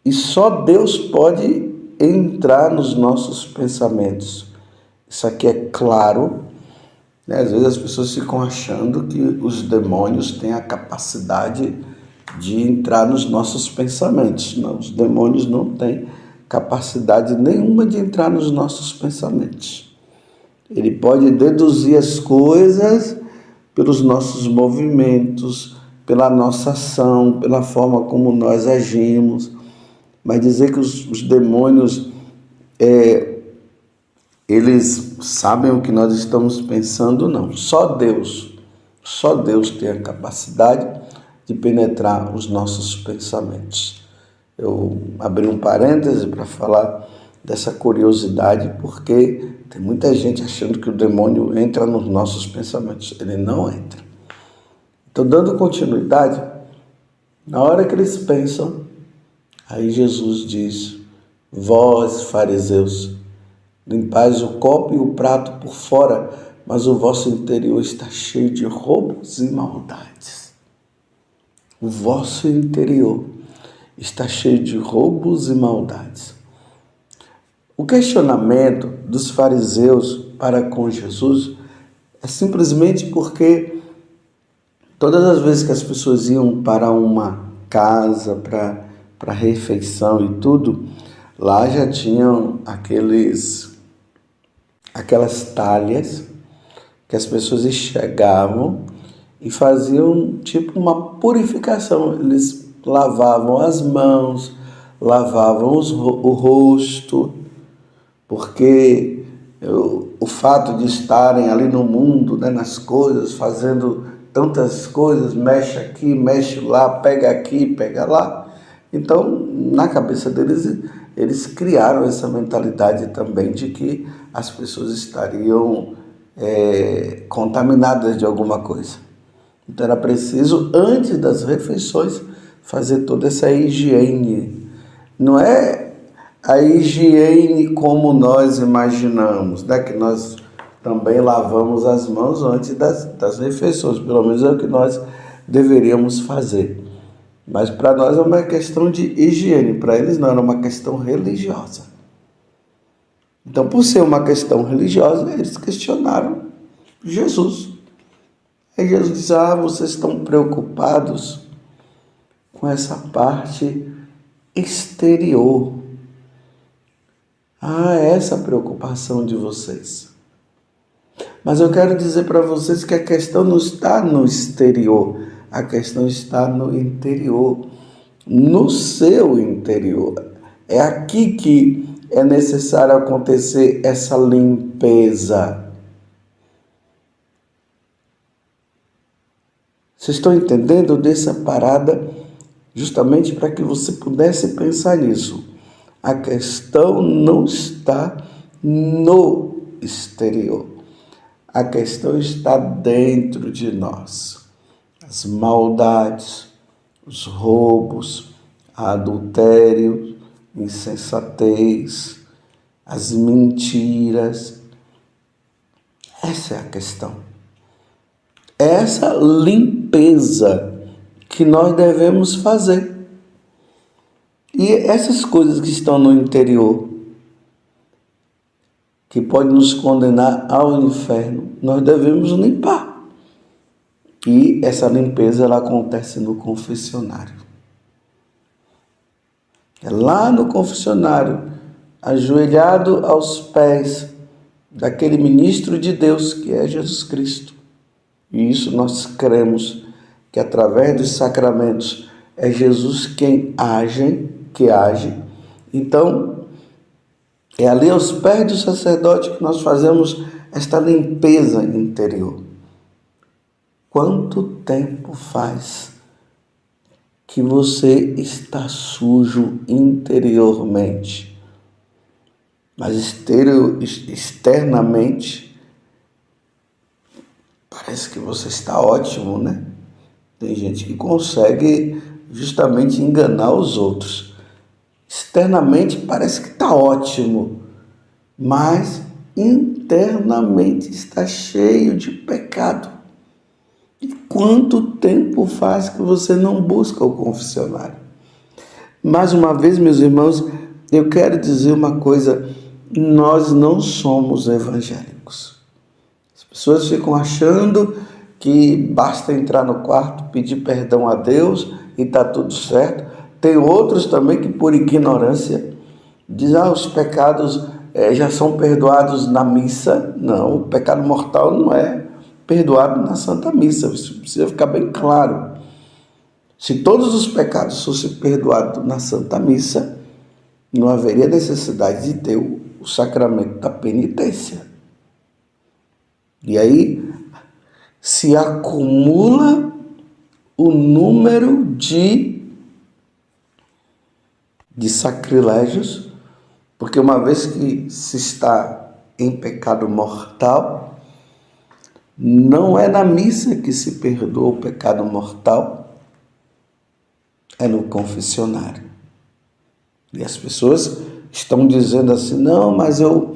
e só Deus pode entrar nos nossos pensamentos. Isso aqui é claro, né? Às vezes as pessoas ficam achando que os demônios têm a capacidade de entrar nos nossos pensamentos. Não, os demônios não têm capacidade nenhuma de entrar nos nossos pensamentos. Ele pode deduzir as coisas pelos nossos movimentos, pela nossa ação, pela forma como nós agimos. Mas dizer que os demônios, eles sabem o que nós estamos pensando, não. Só Deus tem a capacidade de penetrar os nossos pensamentos. Eu abri um parêntese para falar dessa curiosidade, porque tem muita gente achando que o demônio entra nos nossos pensamentos. Ele não entra. Então, dando continuidade, na hora que eles pensam, aí Jesus diz: vós, fariseus, limpais o copo e o prato por fora, mas o vosso interior está cheio de roubos e maldades. O vosso interior está cheio de roubos e maldades. O questionamento dos fariseus para com Jesus é simplesmente porque todas as vezes que as pessoas iam para uma casa, para refeição e tudo, lá já tinham aquelas talhas que as pessoas chegavam e faziam tipo uma purificação. Eles lavavam as mãos, lavavam o rosto, porque o fato de estarem ali no mundo, né, nas coisas, fazendo tantas coisas, mexe aqui, mexe lá, pega aqui, pega lá. Então, na cabeça deles, eles criaram essa mentalidade também de que as pessoas estariam contaminadas de alguma coisa. Então, era preciso, antes das refeições, fazer toda essa higiene. Não é a higiene como nós imaginamos, né? Que nós também lavamos as mãos antes das refeições, pelo menos é o que nós deveríamos fazer. Mas para nós é uma questão de higiene, para eles não, era uma questão religiosa. Então, por ser uma questão religiosa, eles questionaram Jesus. Aí Jesus diz: vocês estão preocupados com essa parte exterior. Essa preocupação de vocês. Mas eu quero dizer para vocês que a questão não está no exterior, a questão está no interior, no seu interior. É aqui que é necessário acontecer essa limpeza. Vocês estão entendendo dessa parada? Justamente para que você pudesse pensar nisso. A questão não está no exterior. A questão está dentro de nós. As maldades, os roubos, o adultério, a insensatez, as mentiras. Essa é a questão. Essa limpeza que nós devemos fazer. E essas coisas que estão no interior, que podem nos condenar ao inferno, nós devemos limpar. E essa limpeza ela acontece no confessionário. É lá no confessionário, ajoelhado aos pés daquele ministro de Deus que é Jesus Cristo. E isso nós cremos que através dos sacramentos é Jesus quem age. Então, é ali aos pés do sacerdote que nós fazemos esta limpeza interior. Quanto tempo faz que você está sujo interiormente, mas externamente parece que você está ótimo, né? Tem gente que consegue justamente enganar os outros. Externamente parece que está ótimo, mas internamente está cheio de pecado. E quanto tempo faz que você não busca o confessionário? Mais uma vez, meus irmãos, eu quero dizer uma coisa: nós não somos evangélicos. As pessoas ficam achando que basta entrar no quarto, pedir perdão a Deus e está tudo certo. Tem outros também que, por ignorância, dizem: os pecados já são perdoados na missa. Não, o pecado mortal não é perdoado na Santa Missa. Isso precisa ficar bem claro. Se todos os pecados fossem perdoados na Santa Missa, não haveria necessidade de ter o sacramento da penitência. E aí se acumula o número de sacrilégios, porque uma vez que se está em pecado mortal, não é na missa que se perdoa o pecado mortal, é no confessionário. E as pessoas estão dizendo assim: não, mas eu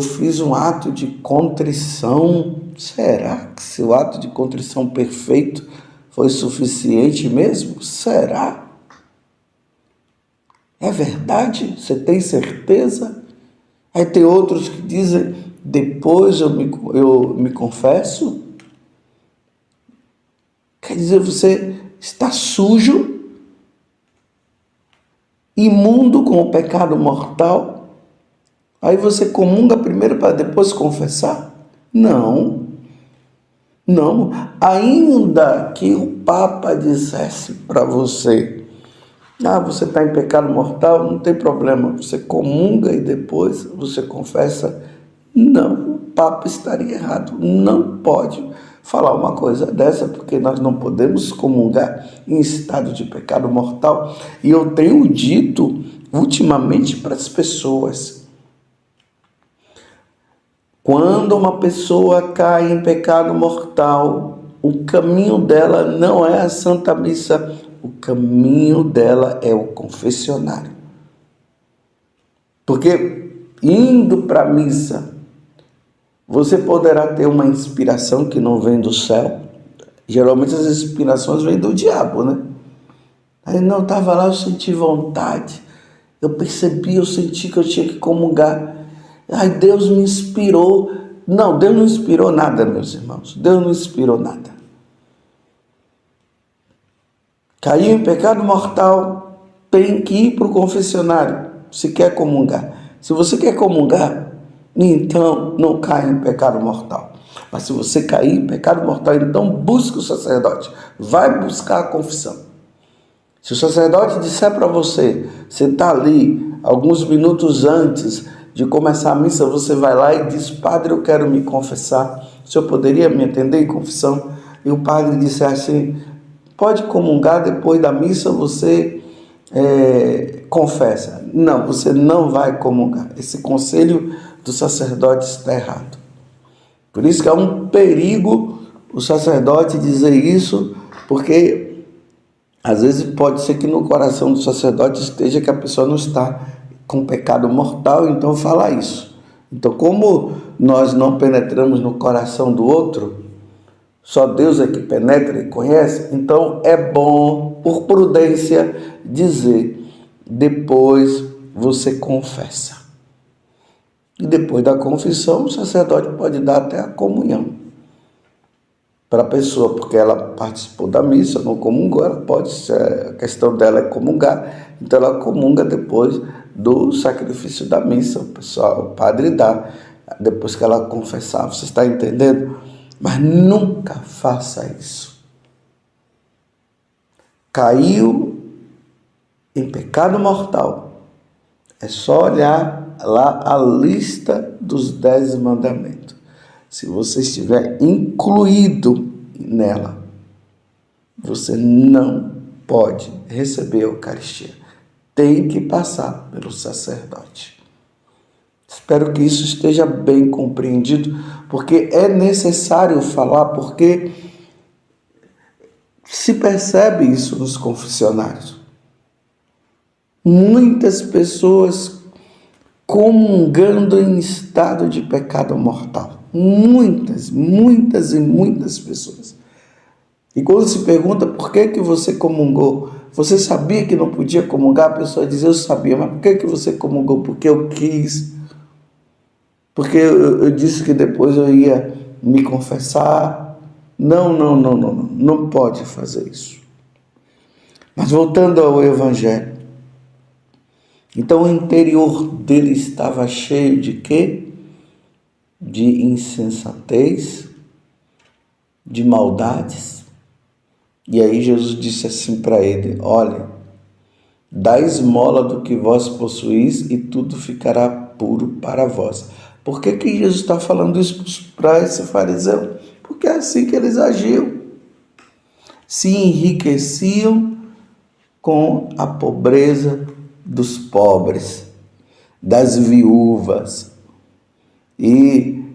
fiz um ato de contrição. Será que se o ato de contrição perfeito foi suficiente mesmo? Será? É verdade? Você tem certeza? Aí tem outros que dizem: depois eu me confesso. Quer dizer, você está sujo, imundo com o pecado mortal. Aí você comunga primeiro para depois confessar? Não. Ainda que o Papa dissesse para você: você está em pecado mortal, não tem problema, você comunga e depois você confessa. Não, o Papa estaria errado. Não pode falar uma coisa dessa, porque nós não podemos comungar em estado de pecado mortal. E eu tenho dito ultimamente para as pessoas: quando uma pessoa cai em pecado mortal, o caminho dela não é a Santa Missa, o caminho dela é o confessionário. Porque indo para a missa, você poderá ter uma inspiração que não vem do céu. Geralmente as inspirações vêm do diabo, né? Aí não, estava lá, eu senti vontade. Eu percebi, eu senti que eu tinha que comungar. Ai, Deus me inspirou. Não, Deus não inspirou nada, meus irmãos. Deus não inspirou nada. Caiu em pecado mortal, tem que ir para o confessionário, se quer comungar. Se você quer comungar, então não caia em pecado mortal. Mas se você cair em pecado mortal, então busque o sacerdote. Vai buscar a confissão. Se o sacerdote disser para você, você está ali, alguns minutos antes de começar a missa, você vai lá e diz: Padre, eu quero me confessar. O senhor poderia me atender em confissão? E o padre disse assim: pode comungar, depois da missa você confessa. Não, você não vai comungar. Esse conselho do sacerdote está errado. Por isso que é um perigo o sacerdote dizer isso, porque às vezes pode ser que no coração do sacerdote esteja que a pessoa não está com pecado mortal, então fala isso. Então, como nós não penetramos no coração do outro, só Deus é que penetra e conhece, então é bom, por prudência, dizer: depois você confessa. E depois da confissão, o sacerdote pode dar até a comunhão para a pessoa, porque ela participou da missa, não comungou, ela pode, a questão dela é comungar, então ela comunga depois do sacrifício da missa, o padre dá, depois que ela confessar, você está entendendo? Mas nunca faça isso. Caiu em pecado mortal, é só olhar lá a lista dos 10 mandamentos. Se você estiver incluído nela, você não pode receber a Eucaristia. Tem que passar pelo sacerdote. Espero que isso esteja bem compreendido, porque é necessário falar, porque se percebe isso nos confessionários. Muitas pessoas comungando em estado de pecado mortal. Muitas pessoas. E quando se pergunta por que você comungou, você sabia que não podia comungar? A pessoa diz: eu sabia, mas por que você comungou? Porque eu quis. Porque eu disse que depois eu ia me confessar. Não pode fazer isso. Mas voltando ao Evangelho. Então o interior dele estava cheio de quê? De insensatez, de maldades. E aí Jesus disse assim para ele: olha, dá esmola do que vós possuís e tudo ficará puro para vós. Por que Jesus está falando isso para esse fariseu? Porque é assim que eles agiam. Se enriqueciam com a pobreza dos pobres, das viúvas, e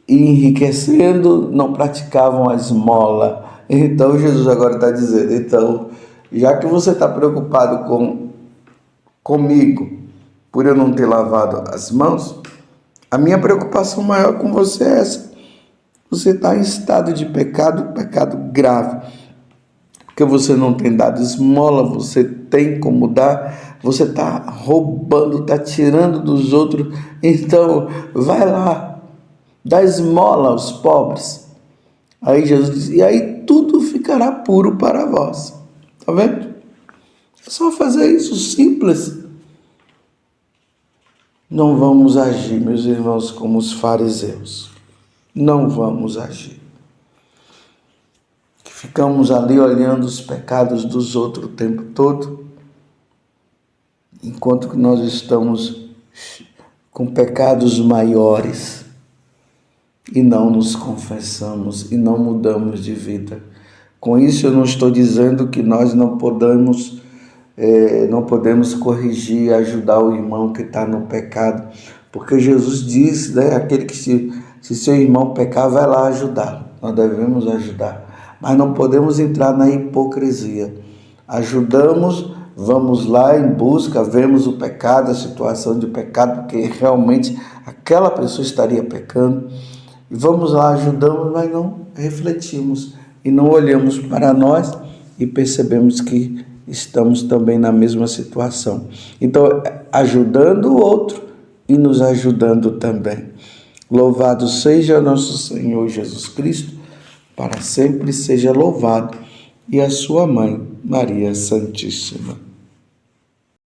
enriquecendo não praticavam a esmola. Então Jesus agora está dizendo: então, já que você está preocupado comigo por eu não ter lavado as mãos, a minha preocupação maior com você é essa. Você está em estado de pecado grave, porque você não tem dado esmola, você tem como dar, você está roubando, está tirando dos outros. Então, vai lá, dá esmola aos pobres. Aí Jesus diz: e aí tudo ficará puro para vós. Está vendo? É só fazer isso, simples. Não vamos agir, meus irmãos, como os fariseus. Não vamos agir. Ficamos ali olhando os pecados dos outros o tempo todo, enquanto que nós estamos com pecados maiores e não nos confessamos e não mudamos de vida. Com isso eu não estou dizendo que nós não podemos corrigir e ajudar o irmão que está no pecado, porque Jesus disse, né, aquele que se seu irmão pecar, vai lá ajudá-lo. Nós devemos ajudar, mas não podemos entrar na hipocrisia. Ajudamos, vamos lá em busca, vemos o pecado, a situação de pecado, porque realmente aquela pessoa estaria pecando, e vamos lá, ajudamos, mas não refletimos e não olhamos para nós e percebemos que estamos também na mesma situação. Então, ajudando o outro e nos ajudando também. Louvado seja nosso Senhor Jesus Cristo, para sempre seja louvado, e a sua mãe, Maria Santíssima.